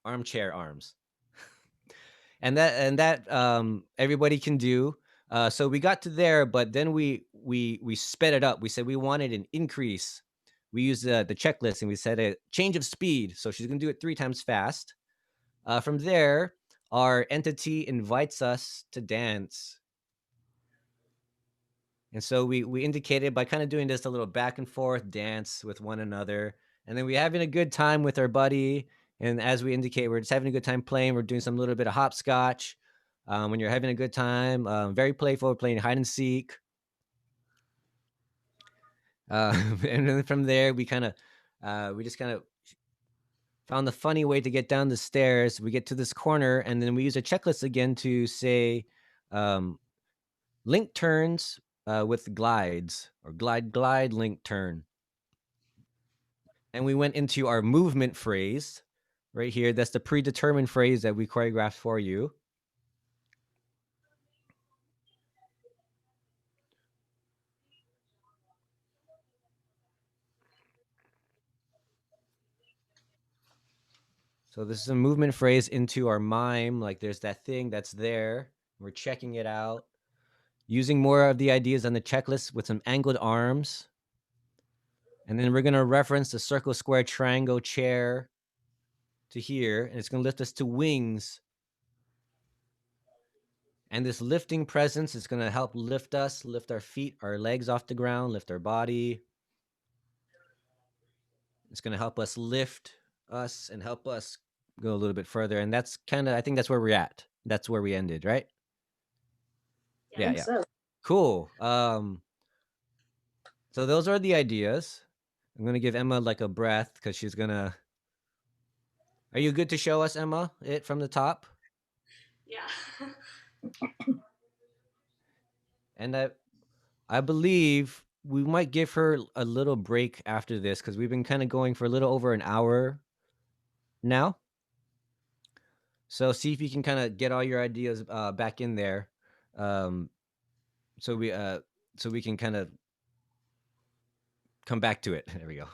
And that everybody can do. So we got to there, but then we sped it up. We said we wanted an increase. We used the checklist and we said a change of speed. So she's gonna do it 3 times fast. From there, our entity invites us to dance. And so we indicated by kind of doing this a little back and forth dance with one another. And then we're having a good time with our buddy. And as we indicate, we're just having a good time playing. We're doing some little bit of hopscotch. When you're having a good time, very playful, playing hide and seek. And then from there, we just kind of found the funny way to get down the stairs. We get to this corner, and then we use a checklist again to say link turns with glides, or glide, link turn. And we went into our movement phrase right here. That's the predetermined phrase that we choreographed for you. So this is a movement phrase into our mime. Like there's that thing that's there. We're checking it out. Using more of the ideas on the checklist with some angled arms. And then we're going to reference the circle, square, triangle, chair to here. And it's going to lift us to wings. And this lifting presence is going to help lift us, lift our feet, our legs off the ground, lift our body. It's going to help us lift us and help us go a little bit further. And that's kind of, I think that's where we're at. That's where we ended, right? I Yeah, think yeah. so. Cool. So those are the ideas. I'm going to give Emma like a breath because she's going to. Are you good to show us, Emma, it from the top? Yeah. And I believe we might give her a little break after this because we've been kind of going for a little over an hour now. So see if you can kind of get all your ideas back in there, so we can kind of come back to it. There we go.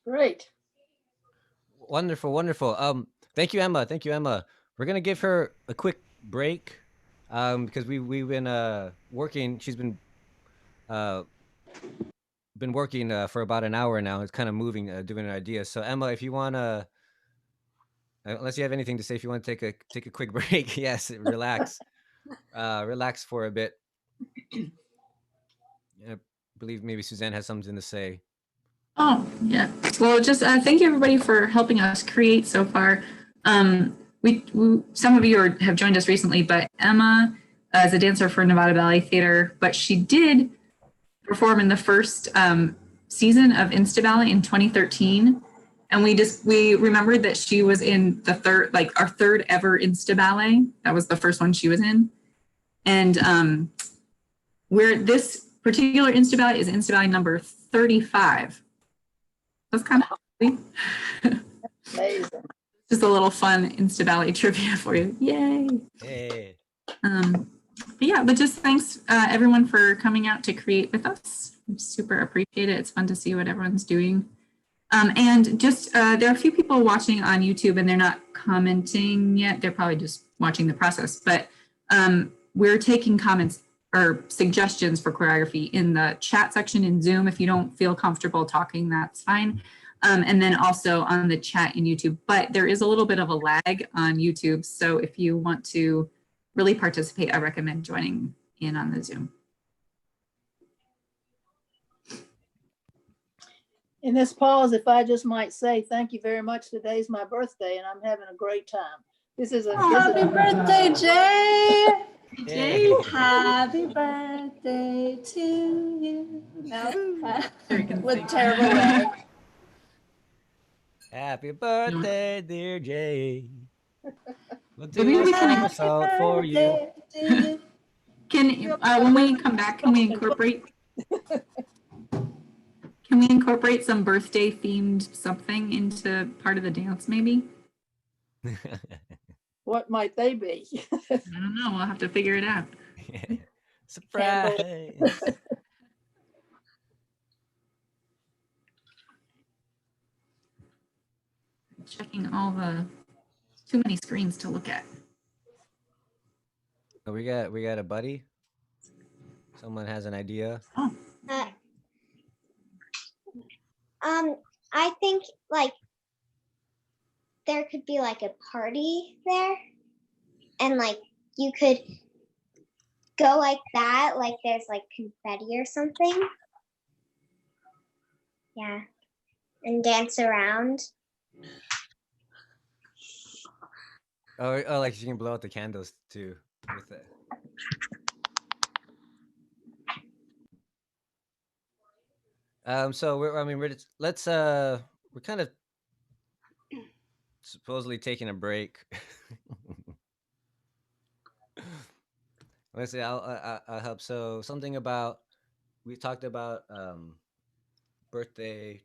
Great. Wonderful, wonderful. Thank you, Emma. Thank you, Emma. We're gonna give her a quick break Because we've been working. She's uh been working for about an hour now. It's kind of moving, doing an idea. So Emma, if you wanna, unless you have anything to say, if you want to take a quick break, yes, relax, relax for a bit. I believe maybe Suzanne has something to say. Oh, yeah. Well, just thank you everybody for helping us create so far. We some of you have joined us recently, but Emma is a dancer for Nevada Ballet Theater, but she did perform in the first season of Instaballet in 2013. And we remembered that she was in the third, like our third ever Instaballet. That was the first one she was in. And where this particular Instaballet is Instaballet number 35. That's kind of Amazing. just a little fun Instaballet trivia for you. Yay. Hey. But just thanks everyone for coming out to create with us. I super appreciate it. It's fun to see what everyone's doing. And just there are a few people watching on YouTube and they're not commenting yet. They're probably just watching the process. But we're taking comments or suggestions for choreography in the chat section in Zoom. If you don't feel comfortable talking, that's fine. And then also on the chat in YouTube. But there is a little bit of a lag on YouTube. So if you want to really participate, I recommend joining in on the Zoom. In this pause, if I just might say, thank you very much. Today's my birthday and I'm having a great time. This is a Happy birthday, Jay! Yay. Happy birthday to you. No, with sing. terrible way. Happy birthday, dear Jay. We'll Maybe do a we can- somersault for you. Birthday to you. Can when we come back, can we incorporate? Can we incorporate some birthday themed something into part of the dance? Maybe. What might they be? I don't know. We'll have to figure it out. Surprise. Checking all the too many screens to look at. Oh, we got a buddy. Someone has an idea. Oh. I think like there could be like a party there and like you could go like that, like there's like confetti or something. Yeah. And dance around. Oh, like you can blow out the candles too with it. So we're kind of supposedly taking a break. Let's see. I'll help. So something about we talked about birthday.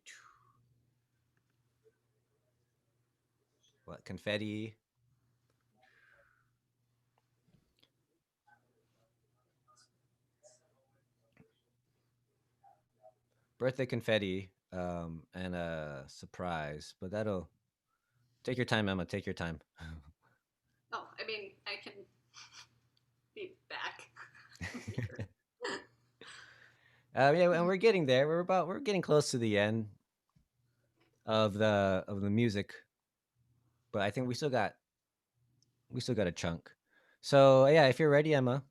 What confetti? Birthday confetti, and a surprise. But that'll take your time, Emma. Take your time. Oh, I mean, I can be back. Yeah, and we're getting there. We're getting close to the end of the music, but I think we still got a chunk. So yeah, if you're ready, Emma,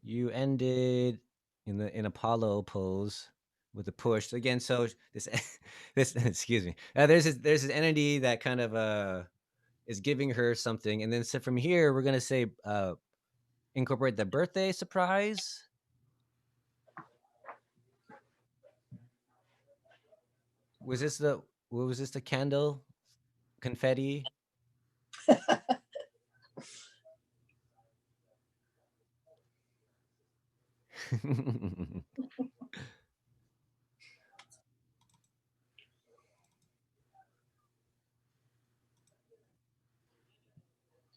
you ended in Apollo pose with a push again. So this this excuse me. There's this entity that kind of is giving her something, and then so from here we're gonna say incorporate the birthday surprise. Was this the what was this the candle confetti? Do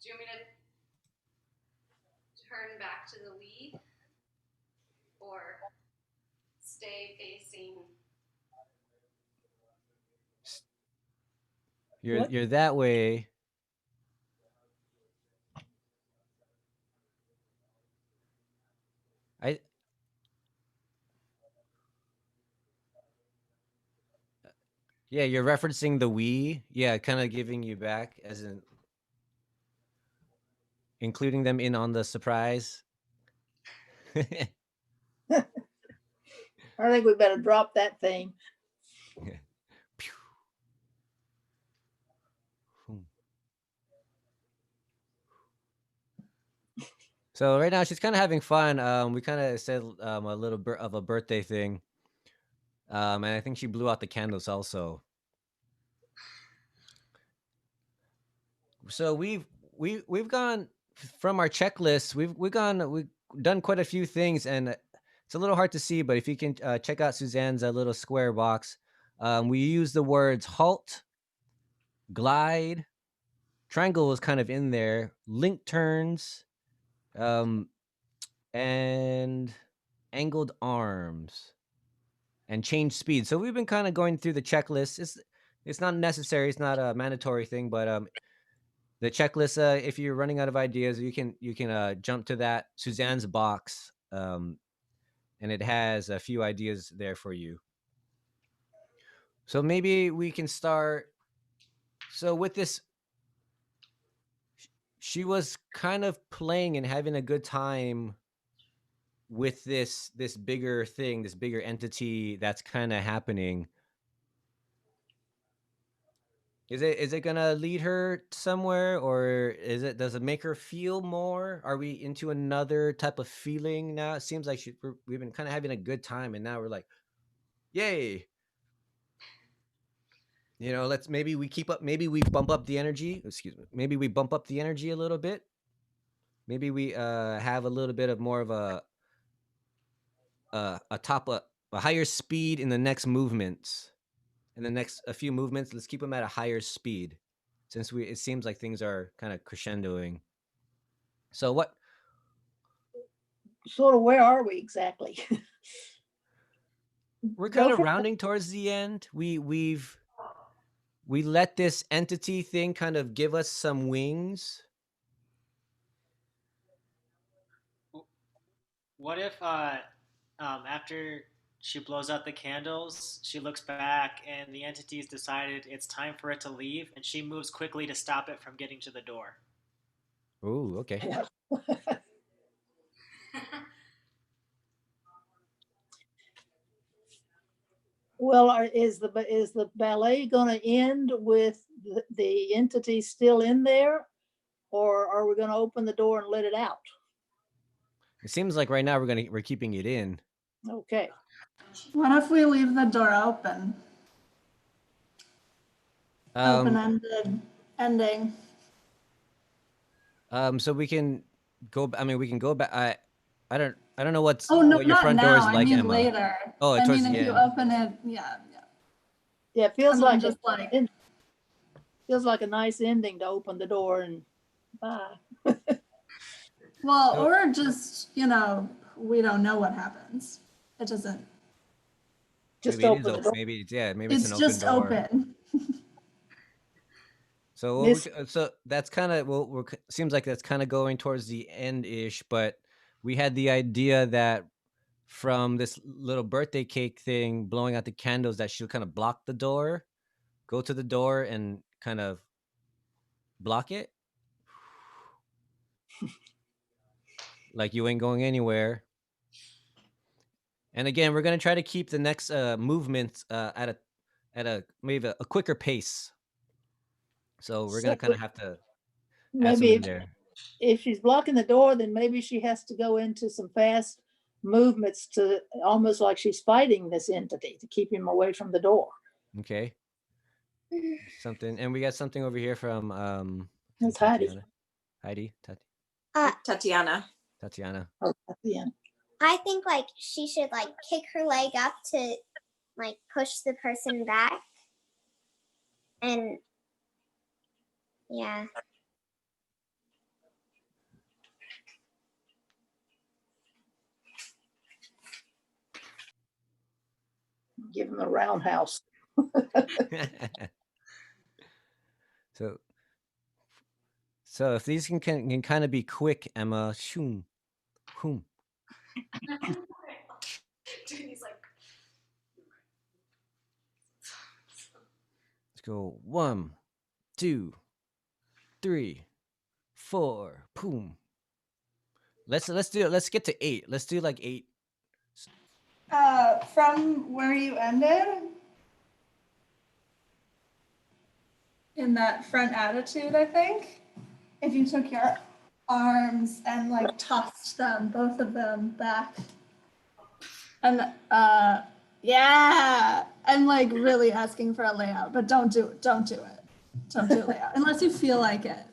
you want me to turn back to the lead or stay facing? You're that way. Yeah, you're referencing the we. Yeah, kind of giving you back, as in including them in on the surprise. I think we better drop that theme. Pew. Hmm. So right now she's kind of having fun. We kind of said a little bit of a birthday thing, and I think she blew out the candles also. So we've gone from our checklist. We've done quite a few things, and it's a little hard to see. But if you can check out Suzanne's little square box, we use the words halt, glide, triangle was kind of in there, link turns, and angled arms, and change speed. So we've been kind of going through the checklist. It's not necessary. It's not a mandatory thing, but the checklist. If you're running out of ideas, you can jump to that Suzanne's box, and it has a few ideas there for you. So maybe we can start. So with this, she was kind of playing and having a good time with this bigger thing, this bigger entity that's kind of happening. Is it gonna lead her somewhere, or does it make her feel more? Are we into another type of feeling now? It seems like we've been kind of having a good time, and now we're like, yay! Let's maybe we keep up. Maybe we bump up the energy. Excuse me. Maybe we bump up the energy a little bit. Maybe we have a little bit of more of a higher speed in the next movements. In the next a few movements, let's keep them at a higher speed, since it seems like things are kind of crescendoing. So what? Sort of, where are we exactly? We're Go kind of for it. rounding towards the end. We let this entity thing kind of give us some wings. What if after she blows out the candles, she looks back and the entity's decided it's time for it to leave, and she moves quickly to stop it from getting to the door? Ooh, okay. Well, is the ballet going to end with the entity still in there, or are we going to open the door and let it out? It seems like right now we're keeping it in. Okay. What if we leave the door open? Um, Open-ended ending. so we can go. I mean, we can go back. I don't know Oh, no, what your not front door is now. I like, mean Emma. later. Oh, I towards mean, the if you end. open it, yeah. Yeah, it feels I mean, like just like feels like a nice ending to open the door and bye. well, So- or just we don't know what happens. It doesn't. Just Maybe it is open the open. door. Maybe it's an It's open just door. open. So Miss- so that's kind of seems like that's kind of going towards the end ish. But we had the idea that from this little birthday cake thing, blowing out the candles, that she'll kind of block the door, go to the door, and kind of block it, like you ain't going anywhere. And again, we're gonna try to keep the next movement at a maybe a quicker pace. So we're gonna kind of have to add some Maybe in there. if she's blocking the door, then maybe she has to go into some fast movements to almost like she's fighting this entity to keep him away from the door. Okay. Something, and we got something over here from That's Heidi. Tatiana. Heidi, Tatiana. Tatiana. Oh, at the end. I think like she should like kick her leg up to like push the person back. And yeah. Give him a roundhouse. So if these can kind of be quick, Emma, shoom, boom. Dude, he's like, go 1, 2, 3, 4. Boom. Let's do it. Let's get to 8. Let's do like 8. From where you ended in that front attitude, I think, if you took your arms and like tossed them, both of them back, and yeah, and like really asking for a layout, but don't do it. Don't do a layout unless you feel like it.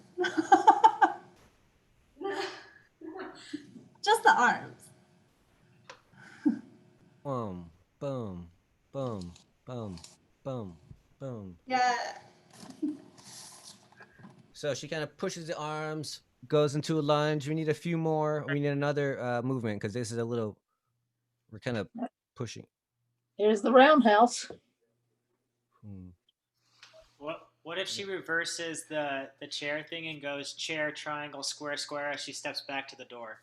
Just the arms. Boom, boom, boom, boom, boom, boom. Yeah. So she kind of pushes the arms, goes into a lunge. We need a few more. We need another movement because this is a little. We're kind of pushing. Here's the roundhouse. What if she reverses the chair thing and goes chair, triangle, square, square as she steps back to the door?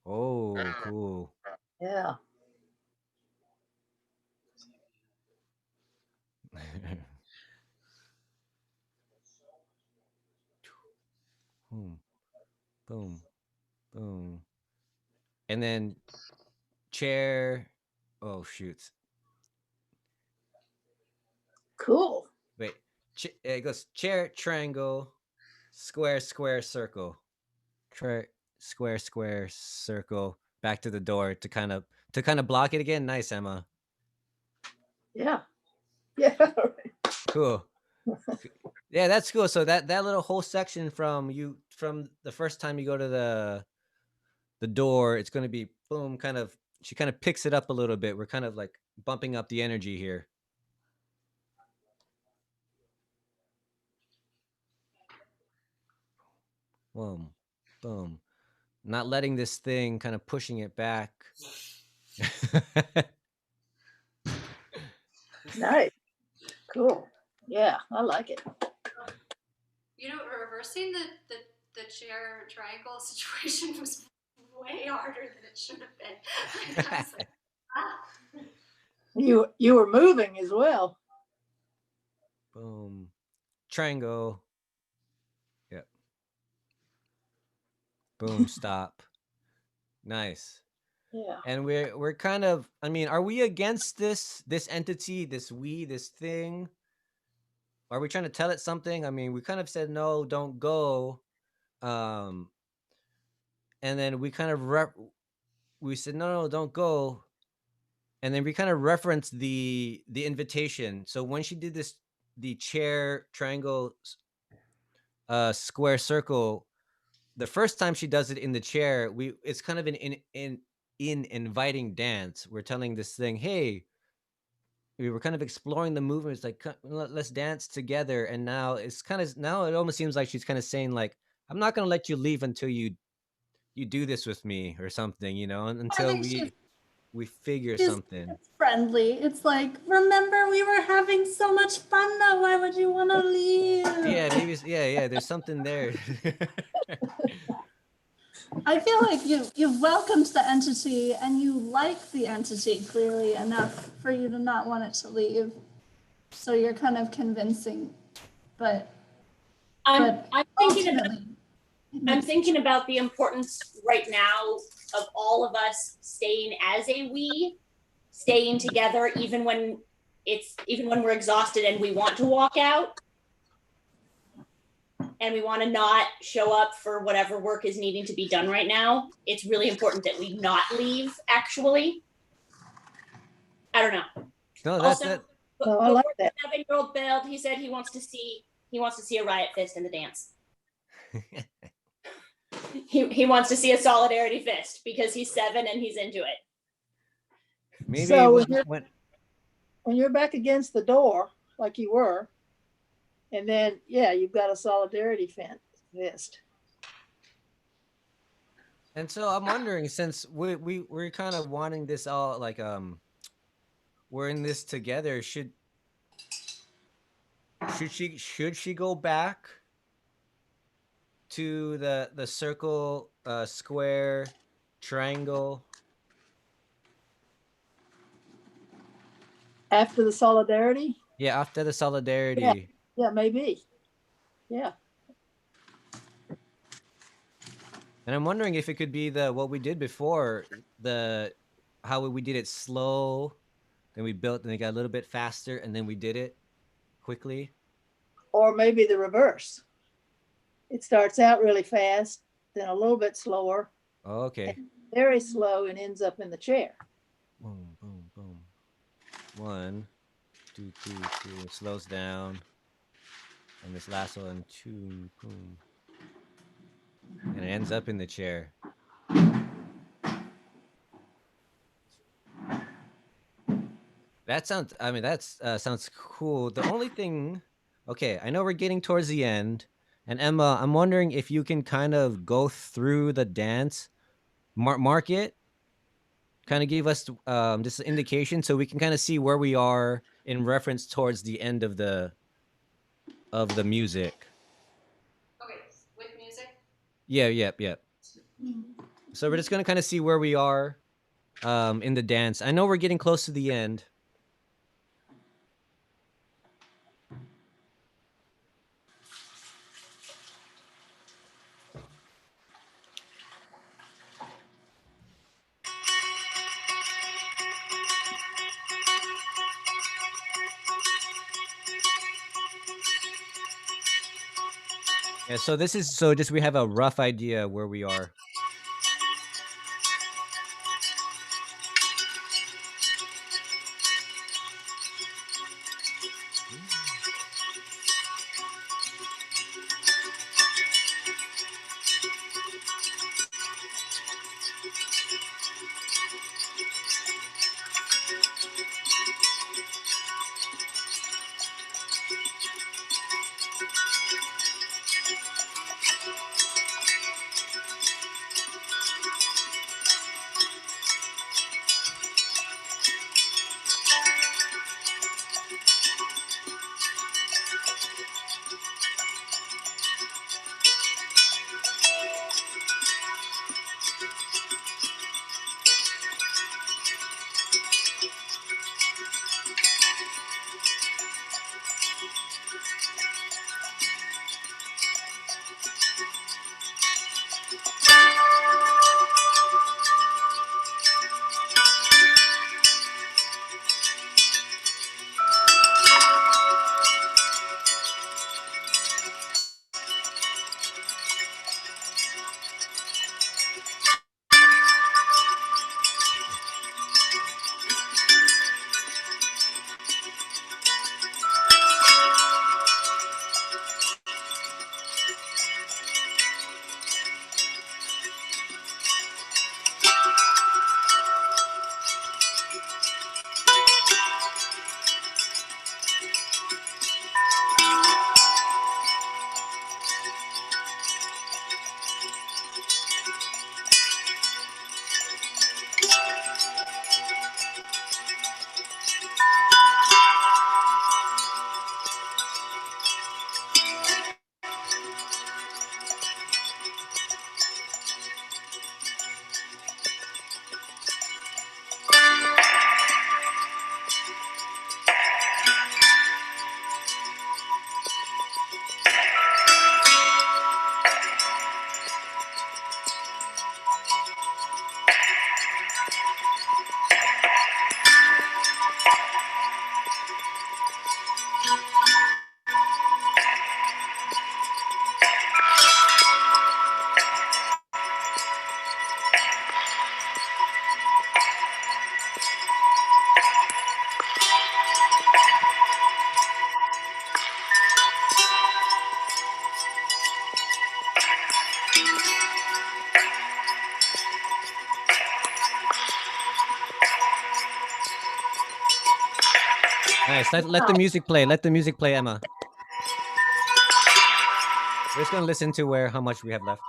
Oh, cool. Yeah. Boom, boom, boom. And then chair. Oh, shoots. Cool. Wait. It goes chair, triangle, square, square, circle. Square, square, circle. Back to the door to kind of block it again. Nice, Emma. Yeah. Yeah. Cool. Yeah, that's cool. So that little whole section from the first time you go to the door, it's going to be boom, kind of. She kind of picks it up a little bit. We're kind of like bumping up the energy here. Boom, boom. Not letting this thing, kind of pushing it back. Nice. Cool. Yeah, I like it. You know, reversing the chair triangle situation was way harder than it should have been. I was like, ah. You were moving as well. Boom. Triangle. Yep. Boom, stop. Nice. Yeah. And we're kind of, I mean, are we against this entity, this thing? Are we trying to tell it something? I mean, we kind of said no, don't go. And then we kind of we said no, don't go. And then we kind of referenced the invitation. So when she did this, the chair, triangle, square, circle, the first time she does it in the chair, it's kind of an inviting dance. We're telling this thing, hey, we were kind of exploring the movements, like let's dance together. And now it almost seems like she's kind of saying like, I'm not gonna let you leave until you do this with me or something, until we figure something. It's friendly. It's like, remember we were having so much fun though. Why would you want to leave? Yeah, maybe. Yeah. There's something there. I feel like you've welcomed the entity and you like the entity clearly enough for you to not want it to leave. So you're kind of convincing, but I'm thinking about the importance right now of all of us staying as a we, staying together even when we're exhausted and we want to walk out and we want to not show up for whatever work is needing to be done right now. It's really important that we not leave, actually. I don't know. No, that's also, it. No, I like that. 7-year-old bailed. He said he wants to see a riot fist in the dance. He wants to see a solidarity fist because he's 7 and he's into it. Maybe so when you're back against the door, like you were, and then you've got a solidarity fist. And so I'm wondering, since we're kind of wanting this all, like we're in this together, should she go back to the circle, square, triangle after the solidarity? Yeah, after the solidarity. Yeah, maybe. Yeah. And I'm wondering if it could be the what we did before, the how we did it slow, then we built, then it got a little bit faster, and then we did it quickly. Or maybe the reverse. It starts out really fast, then a little bit slower, Oh, okay. very slow, and ends up in the chair. Boom, boom, boom. 1, 2, 3, 2. It slows down. And this last one, 2, boom. And it ends up in the chair. That sounds, I mean, that's sounds cool. The only thing, okay, I know we're getting towards the end. And Emma, I'm wondering if you can kind of go through the dance, mark it, kind of give us just an indication so we can kind of see where we are in reference towards the end of the music. Okay, with music. Yeah, yep, yep. So we're just gonna kind of see where we are in the dance. I know we're getting close to the end. Yeah, so this is so just we have a rough idea where we are. Nice. Let the music play. Let the music play, Emma. We're just gonna listen to where how much we have left.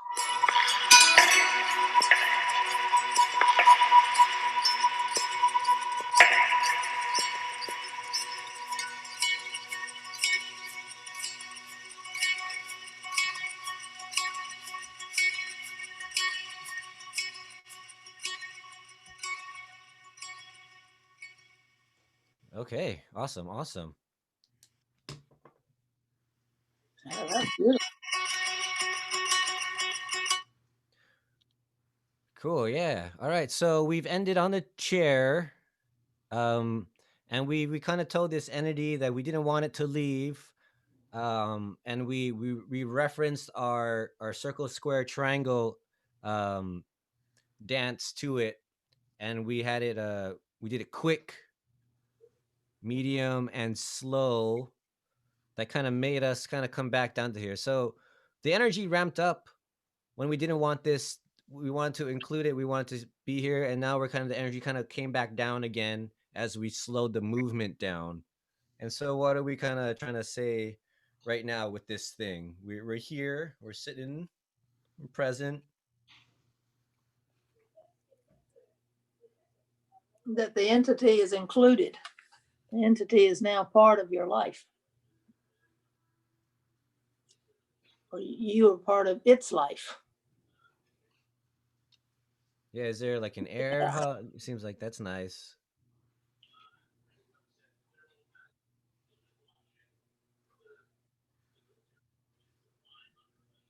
Okay, awesome, awesome. that's beautiful. Cool. Yeah. All right. So we've ended on the chair. And we kind of told this entity that we didn't want it to leave. And we referenced our circle, square, triangle dance to it, and we had it we did it quick, medium, and slow. That kind of made us kind of come back down to here. So the energy ramped up when we didn't want this. We wanted to include it. We wanted to be here, and now we're kind of the energy kind of came back down again as we slowed the movement down. And so, what are we kind of trying to say right now with this thing? We're here. We're sitting, we're present. That the entity is included. The entity is now part of your life. Or you are part of its life. Yeah, is there like an air hug? It seems like that's nice.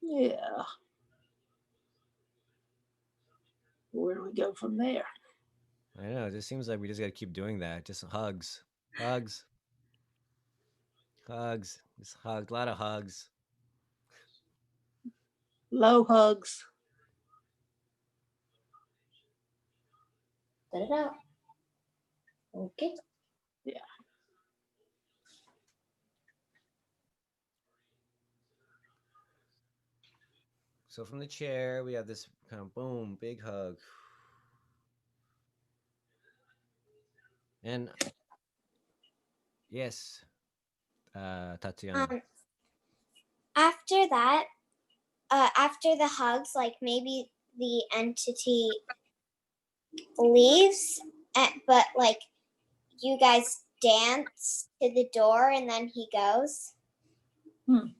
Yeah. Where do we go from there? I know. It just seems like we just got to keep doing that. Just hugs, hugs, hugs. Just hugs. A lot of hugs. Low hugs. Let it out. Okay. Yeah. So from the chair, we have this kind of boom, big hug. And yes, Tatiana. After that, after the hugs, like maybe the entity leaves, but like you guys dance to the door and then he goes. Dance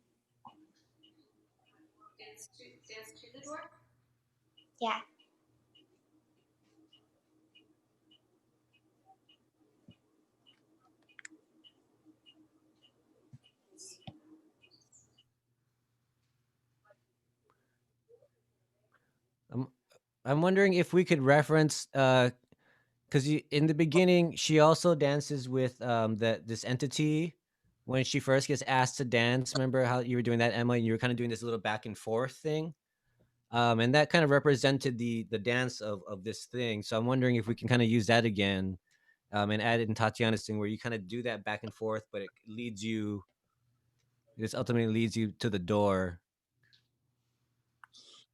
to the door? Yeah. I'm wondering if we could reference because in the beginning she also dances with that this entity when she first gets asked to dance. Remember how you were doing that, Emma? And you were kind of doing this little back and forth thing, and that kind of represented the dance of this thing. So I'm wondering if we can kind of use that again, and add it in Tatiana's thing where you kind of do that back and forth, but it leads you. This ultimately leads you to the door.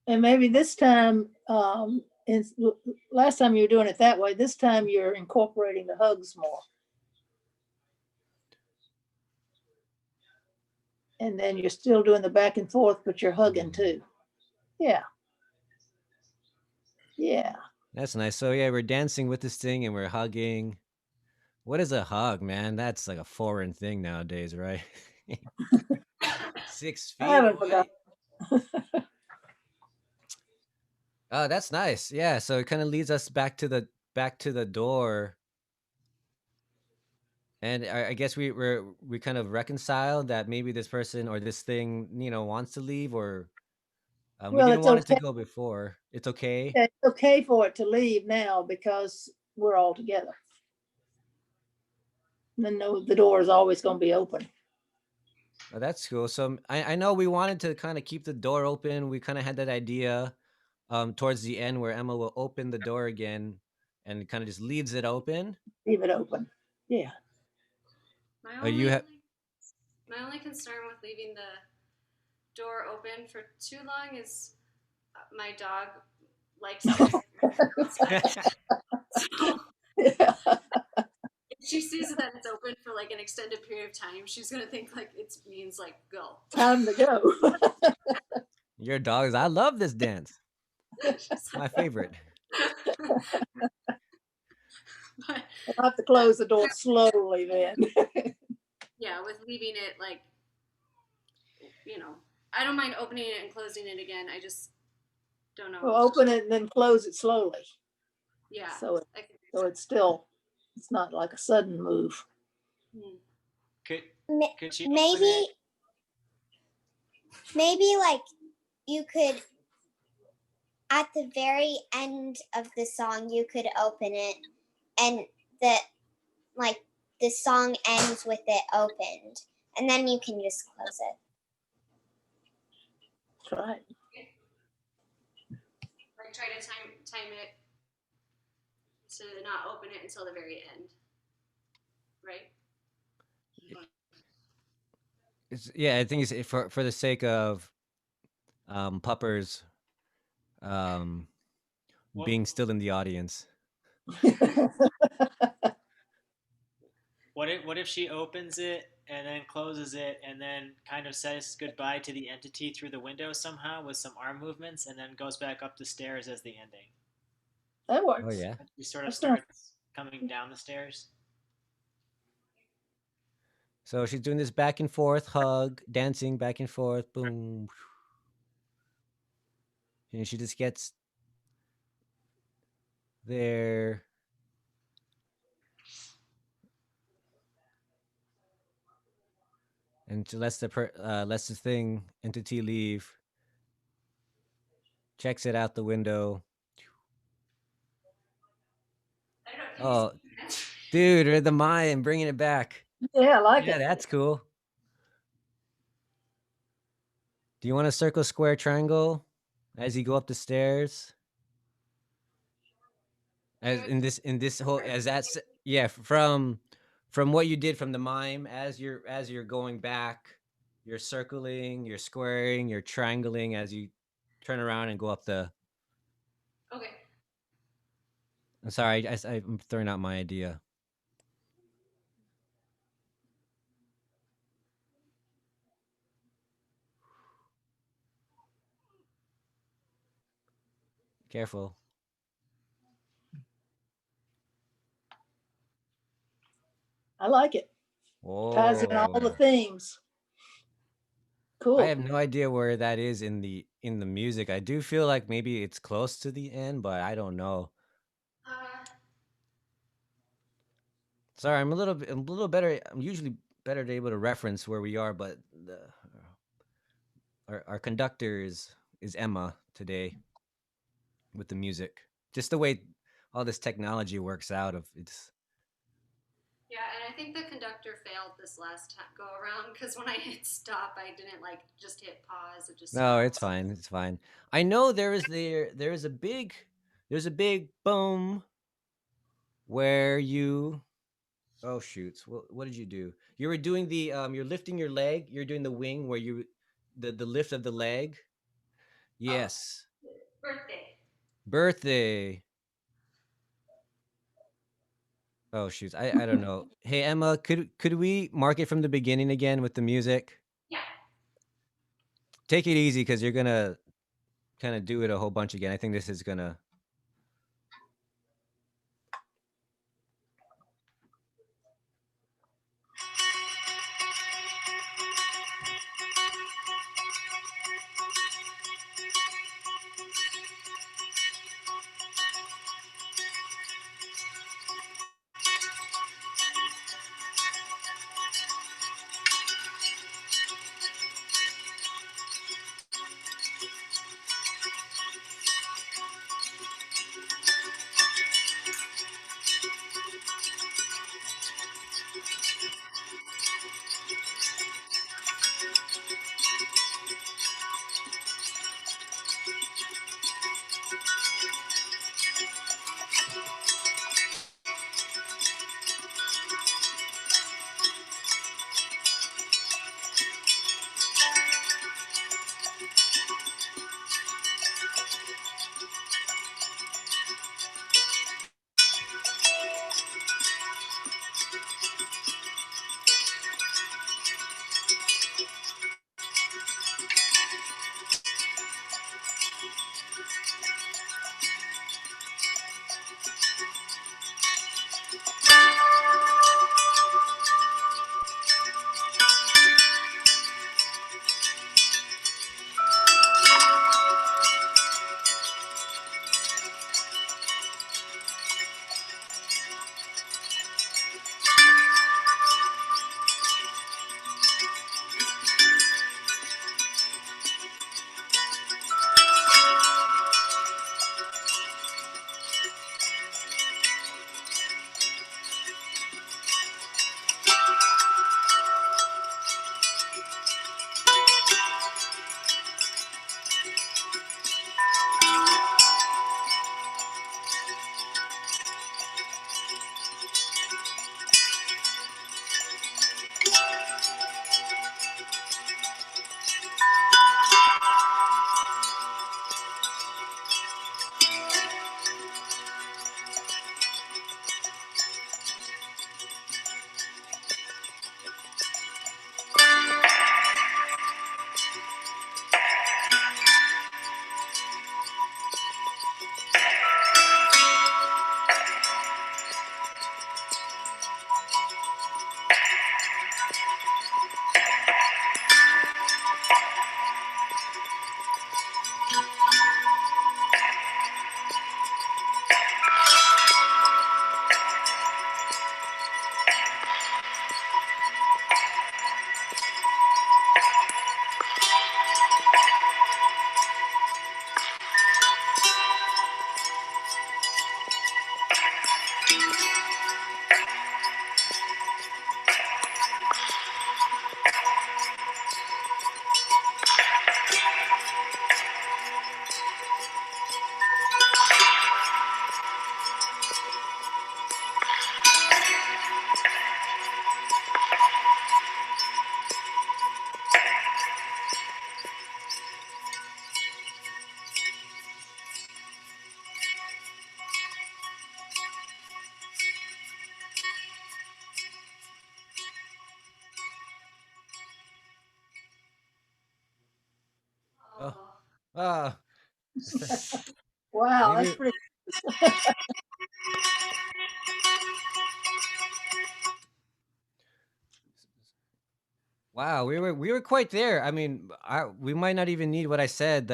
And maybe this time, last time you were doing it that way, this time you're incorporating the hugs more. And then you're still doing the back and forth, but you're hugging too. Yeah. Yeah. That's nice. So yeah, we're dancing with this thing and we're hugging. What is a hug, man? That's like a foreign thing nowadays, right? 6 I feet haven't away. forgotten. Oh, that's nice. Yeah, so it kind of leads us back to the door, and I guess we kind of reconciled that maybe this person or this thing, wants to leave, or we Well, didn't it's want it to okay. go before. It's okay. It's okay for it to leave now because we're all together. And then the door is always going to be open. Oh, that's cool. So I know we wanted to kind of keep the door open. We kind of had that idea towards the end where Emma will open the door again and kind of just leaves it open. Leave it open. Yeah. My only concern with leaving the door open for too long is my dog likes to. So Yeah. if she sees that it's open for like an extended period of time, she's gonna think like it means like go. Time to go. Your dogs, I love this dance. My favorite. But I'll have to close the door slowly then. yeah, with leaving it like, I don't mind opening it and closing it again. I just don't know. We'll open it and then close it slowly. Yeah. So it's not like a sudden move. Could she open Maybe it? maybe like you could at the very end of the song you could open it and the like the song ends with it opened and then you can just close it. That's right. Like try to time it to not open it until the very end. Right? Yeah, I think it's for the sake of puppers What being still in the audience. what if she opens it and then closes it and then kind of says goodbye to the entity through the window somehow with some arm movements and then goes back up the stairs as the ending? That Oh works. yeah. She sort of That's not, starts coming down the stairs. So she's doing this back and forth hug, dancing back and forth, boom. And she just gets there. And she lets lets the thing entity leave. Checks it out the window. I don't know. Can you Oh, see that? dude, or the mime bringing it back. yeah, I like Yeah, it. that's cool. Do you want to circle, square, triangle as you go up the stairs? As in this whole as that's yeah from what you did from the mime as you're going back, you're circling, you're squaring, you're triangling as you turn around and go up the. Okay. I'm sorry, I'm throwing out my idea. Careful. I like it. Ties in all the Oh, themes. I Cool. have no idea where that is in the music. I do feel like maybe it's close to the end, but I don't know. Uh, Sorry, I'm a little better. I'm usually better able to reference where we are, but our conductor is Emma today with the music. Just the way all this technology works out of it's. yeah, and I think the conductor failed this last time go around because when I hit stop, I didn't like just hit pause. It just No, it's stopped. fine. It's fine. I know there is a big there's a big boom where you. Oh shoots! What did you do? You were doing the you're lifting your leg. You're doing the wing where you the lift of the leg. Oh, Yes. birthday. Birthday. Oh shoots! I don't know. Hey Emma, could we mark it from the beginning again with the music? Yeah. Take it easy because you're gonna kind of do it a whole bunch again. I think this is gonna. Oh, Oh, ah, Wow, that's maybe. pretty. Wow, we were quite there. I mean, we might not even need what I said.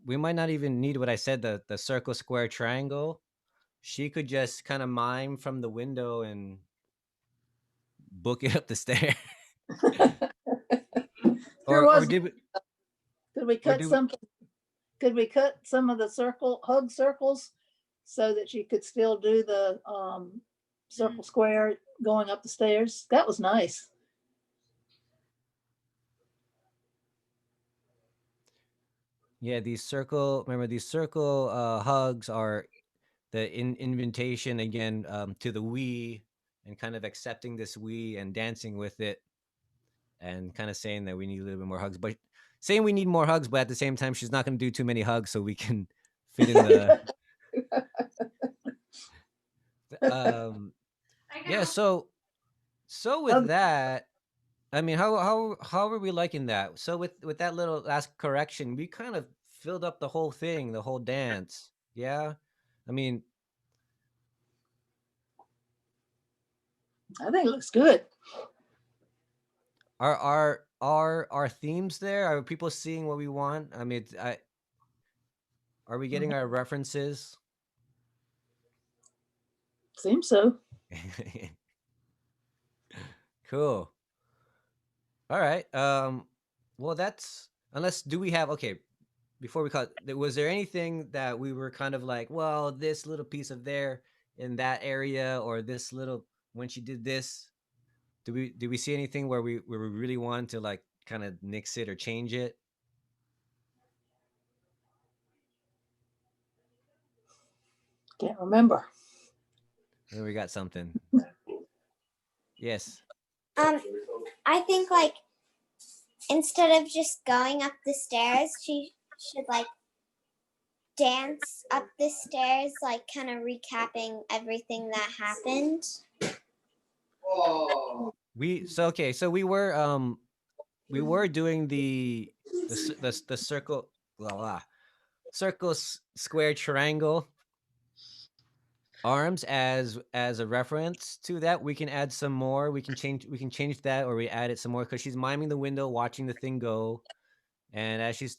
We might not even need what I said. The circle, square, triangle. She could just kind of mime from the window and book it up the stair. Sure or was. did we, Could we or cut do we, some? Could we cut some of the hug circles so that you could still do the circle square going up the stairs? That was nice. yeah, remember these circle hugs are the invitation again, to the we, and kind of accepting this we and dancing with it, and kind of saying that we need a little bit more hugs, but saying we need more hugs, but at the same time she's not going to do too many hugs so we can fit in the um I yeah. know. So with Hug. that, I mean, how are we liking that? So with that little last correction, we kind of filled up the whole thing, the whole dance. Yeah, I mean, I think it looks good. are our themes there? Are people seeing what we want? I mean, are we getting our references? Seems so. Cool. All right. Well, that's unless do we have okay. Before we cut, was there anything that we were kind of like, well, this little piece of there in that area, or this little when she did this? Do we see anything where we really want to like kind of nix it or change it? Can't remember. Maybe we got something. Yes. Um, I think like instead of just going up the stairs, she should like dance up the stairs, like kind of recapping everything that happened. So we were doing the circle, blah, blah, circle, square, triangle arms as a reference to that. We can add some more. We can change that, or we add it some more because she's miming the window, watching the thing go, and as she's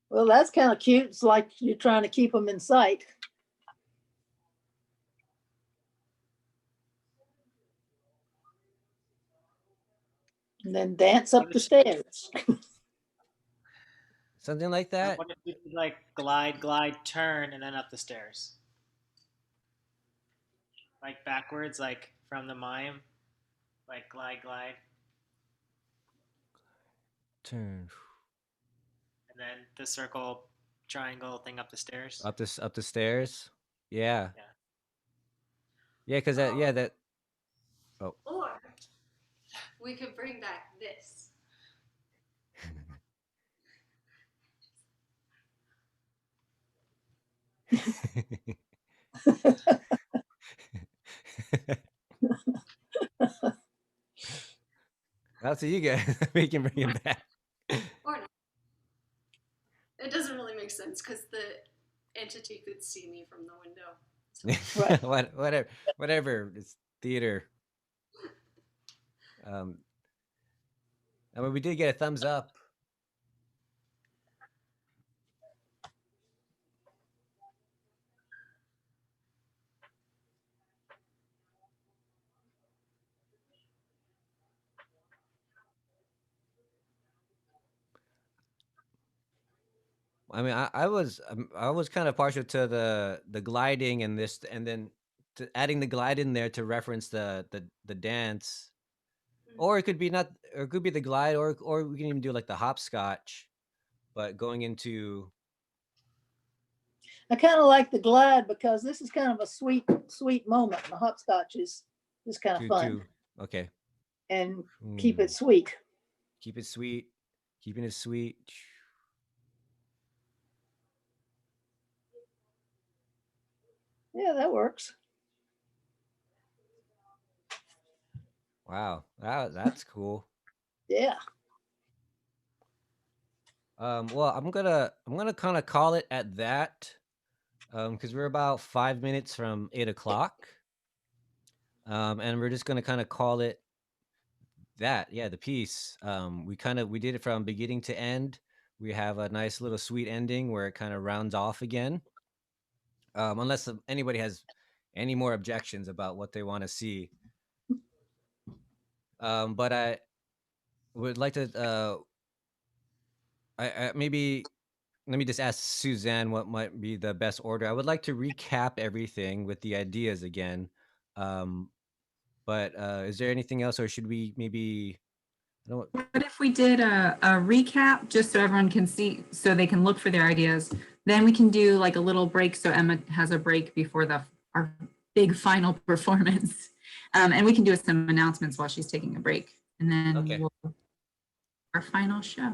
Well, that's kind of cute. It's like you're trying to keep them in sight. And then dance up the stairs. something like I that. wonder if we could like glide, turn, and then up the stairs, like backwards, like from the mime, like glide, Turn and then the circle, triangle thing up the stairs. up the stairs. Yeah, Yeah. yeah, because that yeah that. Oh. Or we could bring back this. That's what you guys. We can bring it back. Or not. It doesn't really make sense because the entity could see me from the window. So. Right. Whatever. It's theater. Um, I mean, we did get a thumbs up. I mean, I was kind of partial to the gliding and this, and then to adding the glide in there to reference the dance, or it could be not, or it could be the glide, or we can even do like the hopscotch, but going into I kind of like the glide because this is kind of a sweet moment. The hopscotch is kind of fun to okay, and keep it sweet. keep it sweet, keeping it sweet. Yeah, that works. Wow, that's cool. Yeah. Well, I'm gonna kind of call it at that, because we're about 5 minutes from 8 o'clock, and we're just gonna kind of call it that. Yeah, the piece. We did it from beginning to end. We have a nice little sweet ending where it kind of rounds off again. Unless anybody has any more objections about what they want to see. But I would like to I maybe let me just ask Suzanne what might be the best order. I would like to recap everything with the ideas again. Um, but is there anything else, or should we maybe? I don't. What if we did a recap just so everyone can see, so they can look for their ideas? Then we can do like a little break so Emma has a break before our big final performance. And we can do some announcements while she's taking a break. And then Okay. we'll our final show,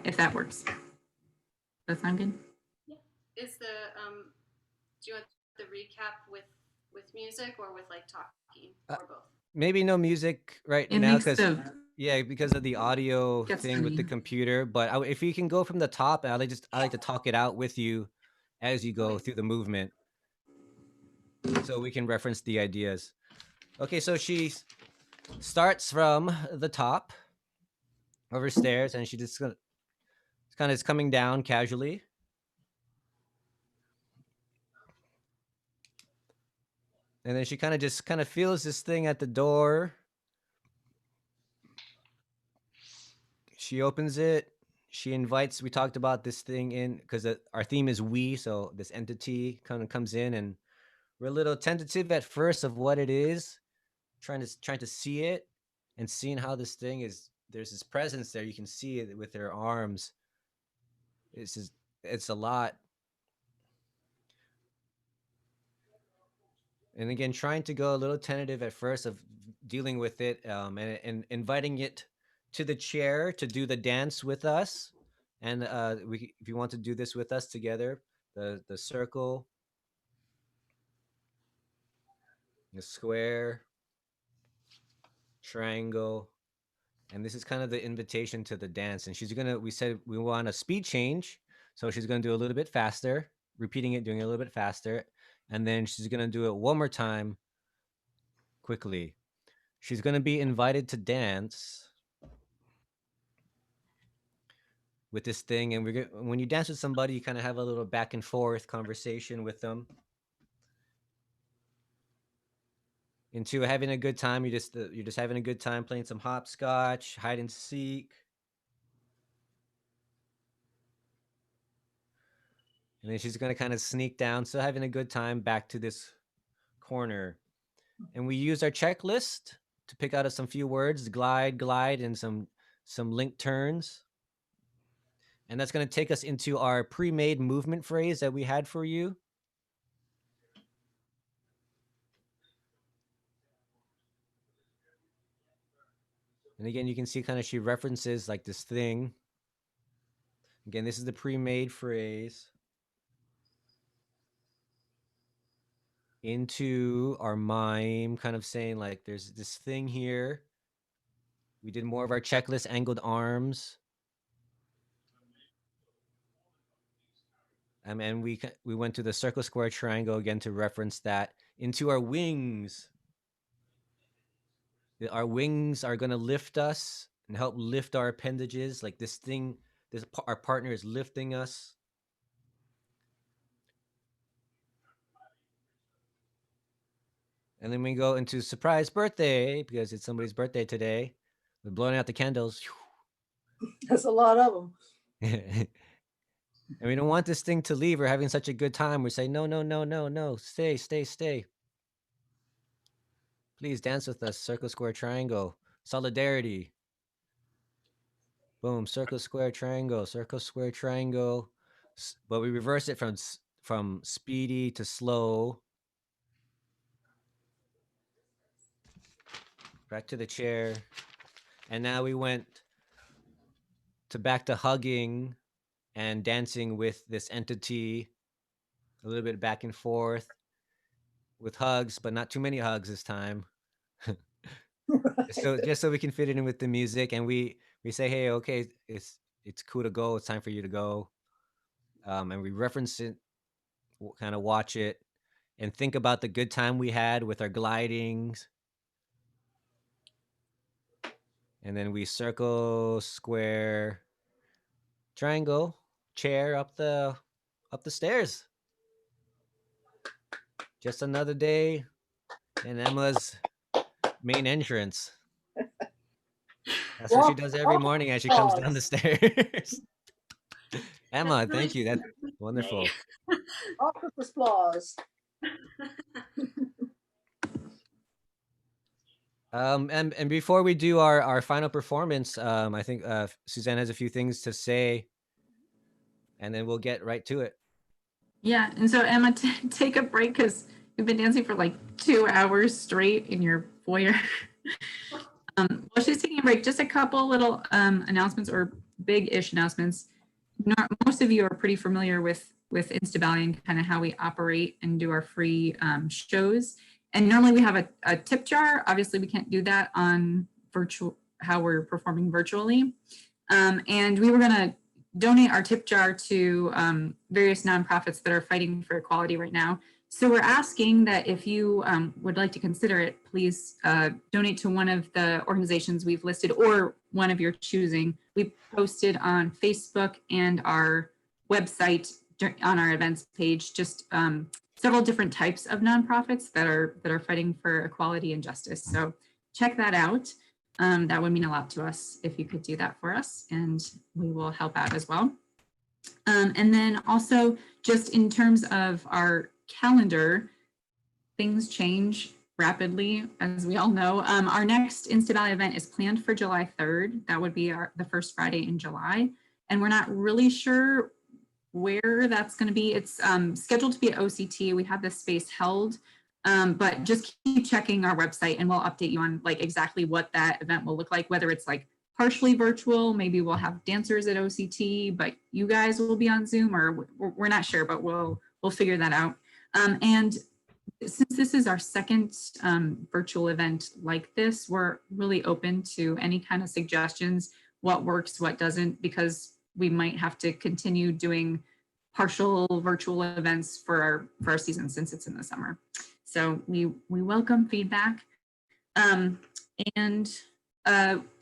if that works. Does that sound good? Is the do you want the recap with music or with like talking or both? Maybe no music right It now makes because the yeah, because of the audio gets thing with the funny. computer. But if you can go from the top, I like to talk it out with you as you go through the movement, so we can reference the ideas. Okay, so she starts from the top of her stairs, and she just kind of is coming down casually. And then she kind of feels this thing at the door. She opens it. She invites. We talked about this thing in because our theme is we, so this entity kind of comes in, and we're a little tentative at first of what it is, trying to see it, and seeing how this thing is. There's this presence there. You can see it with her arms. It's a lot. And again, trying to go a little tentative at first of dealing with it, and inviting it to the chair to do the dance with us. And if you want to do this with us together, the circle, the square, triangle, and this is kind of the invitation to the dance. And we said we want a speed change, so she's gonna do a little bit faster, repeating it, doing it a little bit faster, and then she's gonna do it one more time quickly. She's gonna be invited to dance with this thing, and when you dance with somebody, you kind of have a little back and forth conversation with them into having a good time. You're just having a good time playing some hopscotch, hide and seek, and then she's gonna kind of sneak down, still having a good time, back to this corner. And we use our checklist to pick out some few words: glide, glide, and some link turns. And that's going to take us into our pre-made movement phrase that we had for you. And again, you can see kind of she references like this thing. Again, this is the pre-made phrase into our mime, kind of saying like there's this thing here. We did more of our checklist, angled arms. And we went to the circle, square, triangle again to reference that into our wings. Our wings are going to lift us and help lift our appendages. Like this thing, our partner is lifting us. And then we go into surprise birthday because it's somebody's birthday today. We're blowing out the candles. That's a lot of them. And we don't want this thing to leave. We're having such a good time. We say, no, no, no, no, no. Stay, stay, stay. Please dance with us. Circle, square, triangle. Solidarity. Boom. Circle, square, triangle. Circle, square, triangle. But we reverse it from speedy to slow. Back to the chair. And now we went back to hugging and dancing with this entity. A little bit back and forth with hugs, but not too many hugs this time. So just so we can fit it in with the music, and we say, hey, okay, it's cool to go. It's time for you to go. And we reference it, kind of watch it, and think about the good time we had with our glidings. And then we circle, square, triangle, chair up the stairs. Just another day in Emma's main entrance. That's what she does every morning as she comes down the stairs. Emma, thank you. That's wonderful. Office applause. And before we do our final performance, I think Suzanne has a few things to say, and then we'll get right to it. Yeah, and so Emma, take a break because you've been dancing for like 2 hours straight in your foyer. While she's taking a break, just a couple little announcements or big-ish announcements. Most of you are pretty familiar with instaballet and kind of how we operate and do our free shows. And normally we have a tip jar. Obviously, we can't do that on how we're performing virtually. And we were going to donate our tip jar to various nonprofits that are fighting for equality right now. So we're asking that if you would like to consider it, please donate to one of the organizations we've listed or one of your choosing. We posted on Facebook and our website on our events page just several different types of nonprofits that are fighting for equality and justice. So check that out. That would mean a lot to us if you could do that for us, and we will help out as well. And then also just in terms of our calendar, things change rapidly, as we all know. Our next instaballet event is planned for July 3rd. That would be the first Friday in July. And we're not really sure where that's going to be. It's scheduled to be at OCT. We have this space held, but just keep checking our website and we'll update you on like exactly what that event will look like, whether it's like partially virtual, maybe we'll have dancers at OCT, but you guys will be on Zoom, or we're not sure, but we'll figure that out. And since this is our second virtual event like this, we're really open to any kind of suggestions, what works, what doesn't, because we might have to continue doing partial virtual events for our season since it's in the summer. So we welcome feedback. And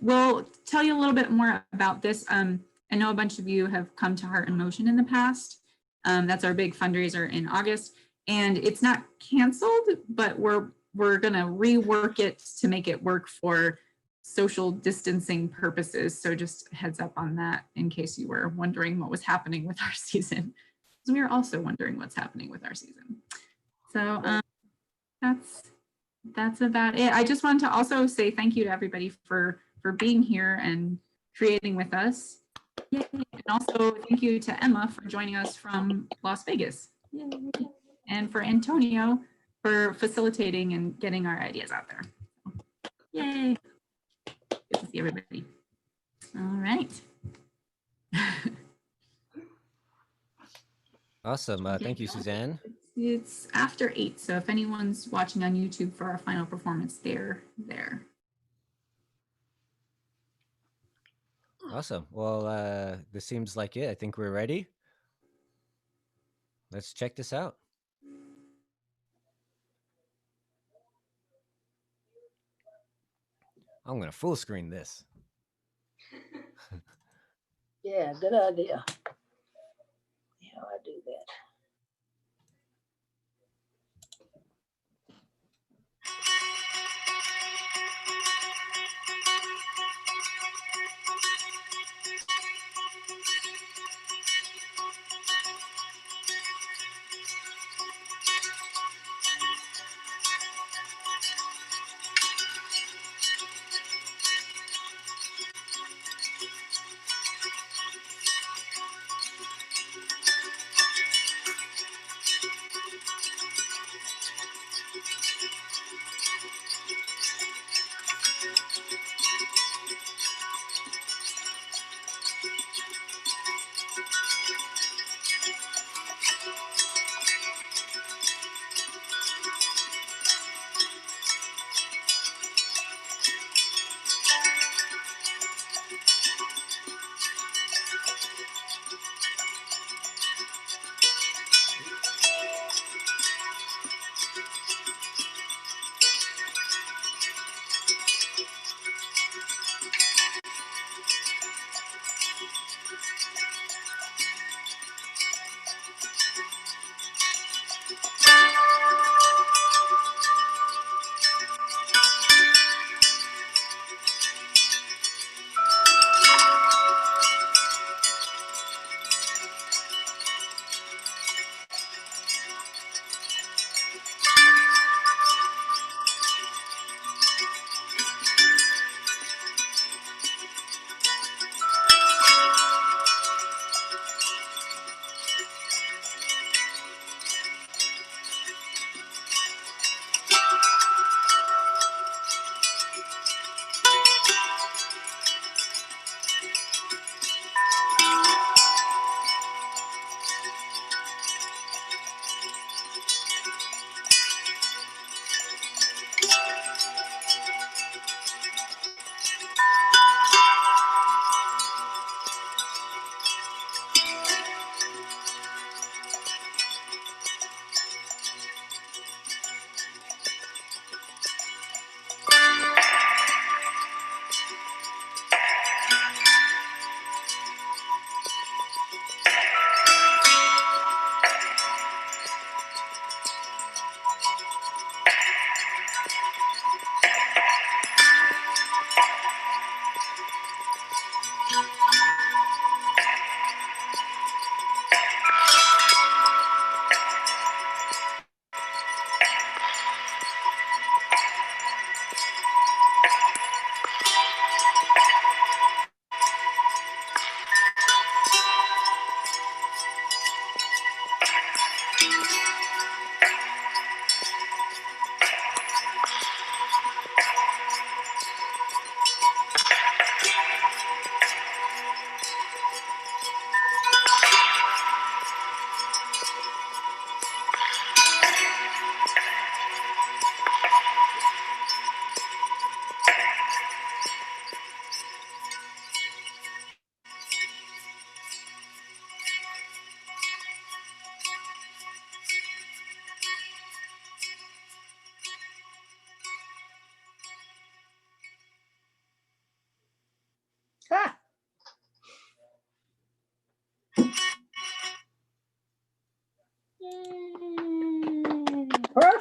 we'll tell you a little bit more about this. I know a bunch of you have come to Heart in Motion in the past. That's our big fundraiser in August. And it's not canceled, but we're gonna rework it to make it work for social distancing purposes. So just heads up on that in case you were wondering what was happening with our season. Because we are also wondering what's happening with our season. So that's about it. I just want to also say thank you to everybody for being here and creating with us. Yay. And also thank you to Emma for joining us from Las Vegas. Yay. And for Antonio for facilitating and getting our ideas out there. Yay. Good to see everybody. All right. Awesome. Thank you, Suzanne. It's after 8, so if anyone's watching on YouTube for our final performance, they're there. Awesome. Well, this seems like it. I think we're ready. Let's check this out. I'm going to full screen this. Yeah, good idea. Yeah, I do that.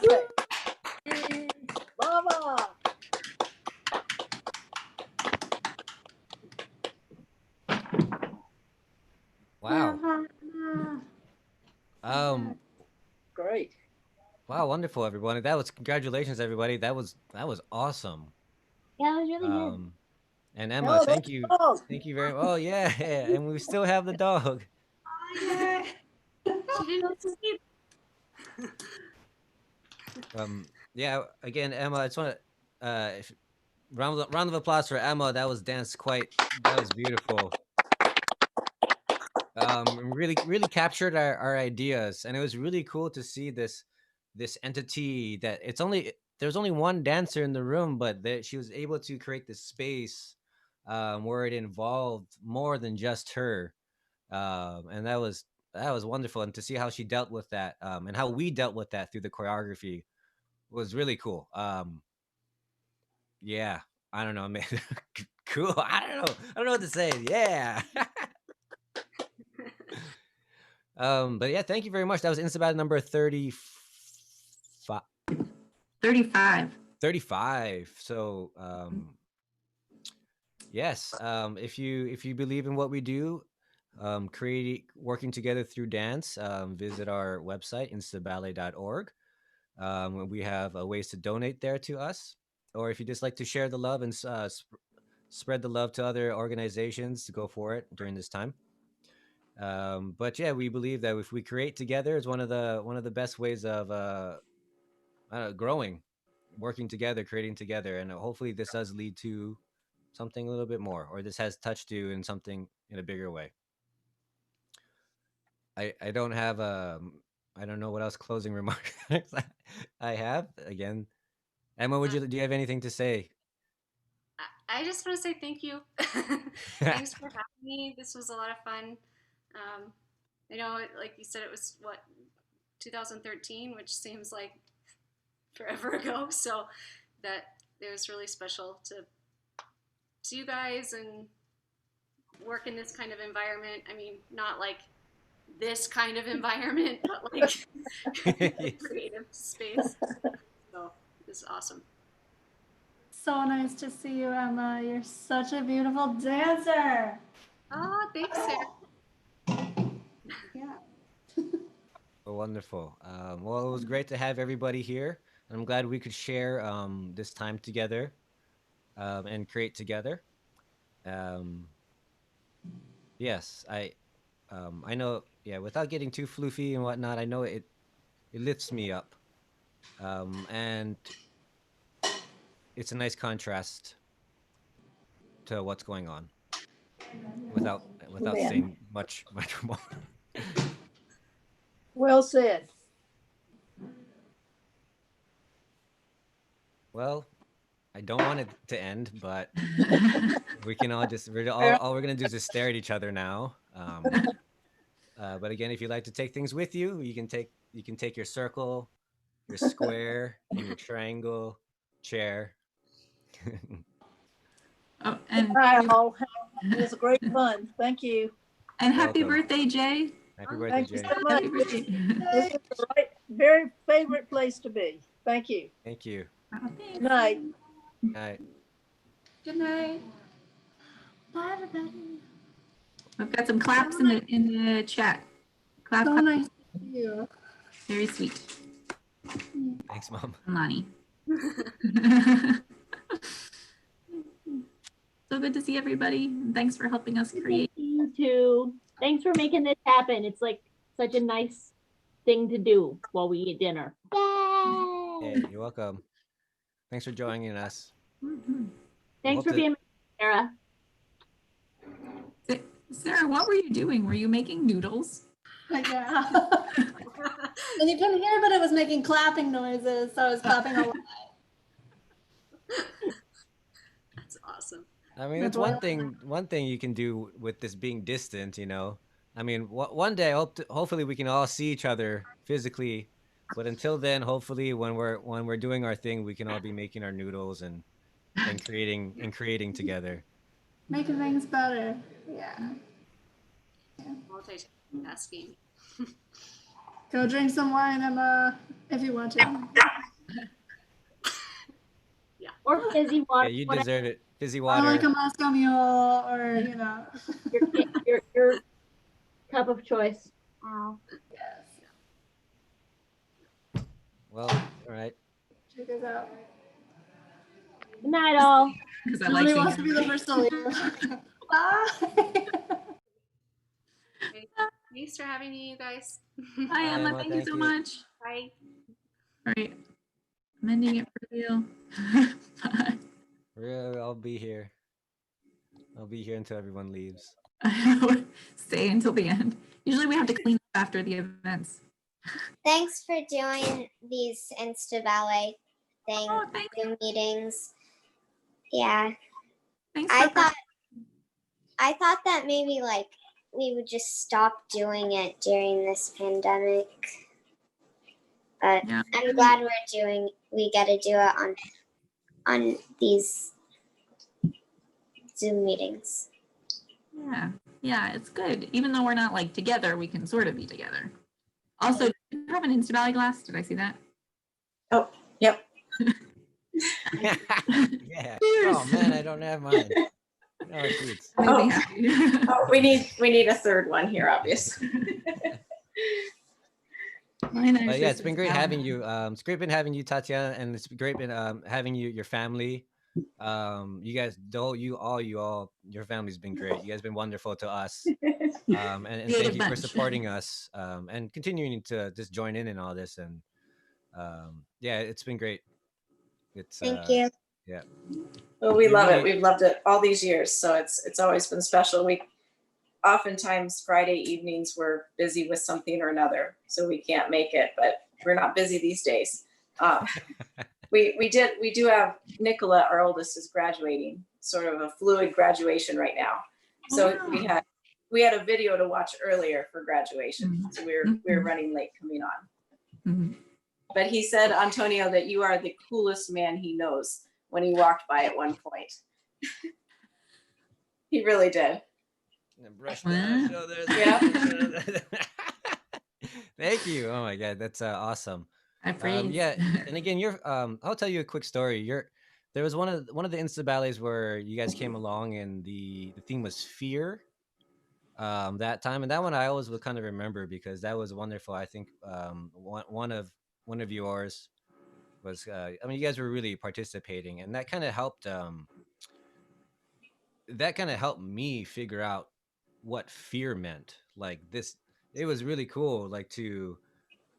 birthday. Mama. Wow. Great. Wow, wonderful, everyone. That was congratulations, everybody. That was awesome. Yeah, it was really good. And Emma, Oh, that's dog. thank you very. Oh yeah, yeah, and we still have the dog. She didn't sleep. Yeah. Again, Emma, I just want to round of applause for Emma. That was danced quite. That was beautiful. Really captured our ideas, and it was really cool to see this entity that it's only there's only one dancer in the room, but that she was able to create this space where it involved more than just her, and that was wonderful. And to see how she dealt with that, and how we dealt with that through the choreography was really cool. Yeah, I don't know, man. Cool. I don't know what to say. Yeah. But yeah, thank you very much. That was Instabat number 35. 35. 35. So yes, if you believe in what we do, working together through dance, visit our website instaballet.org. We have ways to donate there to us, or if you just like to share the love and spread the love to other organizations, to go for it during this time. But yeah, we believe that if we create together is one of the best ways of growing, working together, creating together, and hopefully this does lead to something a little bit more, or this has touched you in something in a bigger way. I don't have I don't know what else closing remarks I have. Again, Emma, do you have anything to say? I just want to say thank you. Thanks for having me. This was a lot of fun. I know, like you said, it was what 2013, which seems like forever ago. So that it was really special to see you guys and work in this kind of environment. I mean, not like this kind of environment, but like creative space. So this is awesome. So nice to see you, Emma. You're such a beautiful dancer. Oh, thanks, Sarah. Yeah. Oh, wonderful. Well, it was great to have everybody here, and I'm glad we could share this time together, and create together. Um, yes, I know. Yeah, without getting too floofy and whatnot, I know it lifts me up, and it's a nice contrast to what's going on, without Amen. saying much more. Well said. Well, I don't want it to end, but we can all we're gonna do is just stare at each other now. But again, if you'd like to take things with you, you can take your circle, your square, and your triangle chair. Oh, and Hi, all. It was great fun. Thank you. and happy Welcome. birthday, Jay. Happy birthday, Thank you Jay. so much. Happy birthday. This is the very favorite place to be. Thank you. Thank you. Oh, Good thanks. night. All right. Good night. Bye, everybody. I've got some claps in the chat. Clap, So clap. nice to see you. Very sweet. Thanks, Mom. Lonnie. So good to see everybody. And thanks for helping us create. You too. Thanks for making this happen. It's like such a nice thing to do while we eat dinner. Hey, you're welcome. Thanks for joining us. Thanks hope for to- being Sarah. Sarah, what were you doing? Were you making noodles? Yeah. And you couldn't hear, but it was making clapping noises, so I was clapping a lot. That's awesome. I mean, it's one thing you can do with this being distant, you know. I mean, one day, hopefully, we can all see each other physically. But until then, hopefully, when we're doing our thing, we can all be making our noodles and creating together. Making things better. Yeah. Multitasking. Go drink some wine, Emma, if you want to. Or fizzy water. Yeah, you Whatever. deserve it. Fizzy Or like water. a Moscow Mule, or Your cup of choice. Wow. Well, all right. Check us out. Good night, all. Because I like Nobody seeing wants to be the first to leave. Bye. Okay. Thanks for having me, you guys. Hi, Bye, Emma. Emma. Thank you Thank so you. much. Bye. All right. I'm ending it for you. Bye. I'll be here. I'll be here until everyone leaves. Stay until the end. Usually we have to clean up after the events. Thanks for doing these instaballet Oh, thank you. Zoom meetings. Yeah, Thanks I for thought that maybe like we would just stop doing it during this pandemic. But Yeah. I'm glad we get to do it on these Zoom meetings. Yeah. Yeah, it's good. Even though we're not like together, we can sort of be together. Also, do you have an Instaballet glass? Did I see that? Oh, yep. Yeah. Oh man, I don't have mine. Oh shoots. Amazing. Oh, we need a third one here, obviously. Mine Yeah, actually it's been says great Val. having you. It's great been having you, Tatiana, and it's great been having your family. You guys, your family's been great. You guys been wonderful to us. And Creative thank you for bunch. supporting us. And continuing to just join in all this. And yeah, it's been great. It's Thank you. yeah. Well, we You love it. really- We've loved it all these years, so it's always been special. We oftentimes Friday evenings we're busy with something or another, so we can't make it. But we're not busy these days. We do have Nicola, our oldest, is graduating, sort of a fluid graduation right now. So Wow. we had a video to watch earlier for graduation, so we're running late coming on. Mhm. But he said, Antonio, that you are the coolest man he knows when he walked by at one point. He really did. Brush Wow. shoulders. Yeah. Thank you. Oh my god, that's awesome. I praise. Yeah, and again, I'll tell you a quick story. There was one of the Insta ballets where you guys came along, and the theme was fear. That time, and that one I always will kind of remember because that was wonderful. I think one of yours was. I mean, you guys were really participating, and that kind of helped. That kind of helped me figure out what fear meant. Like this, it was really cool. Like to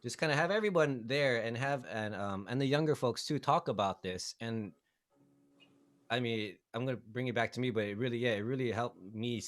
just kind of have everyone there and and the younger folks too talk about this. And I mean, I'm gonna bring it back to me, but it really helped me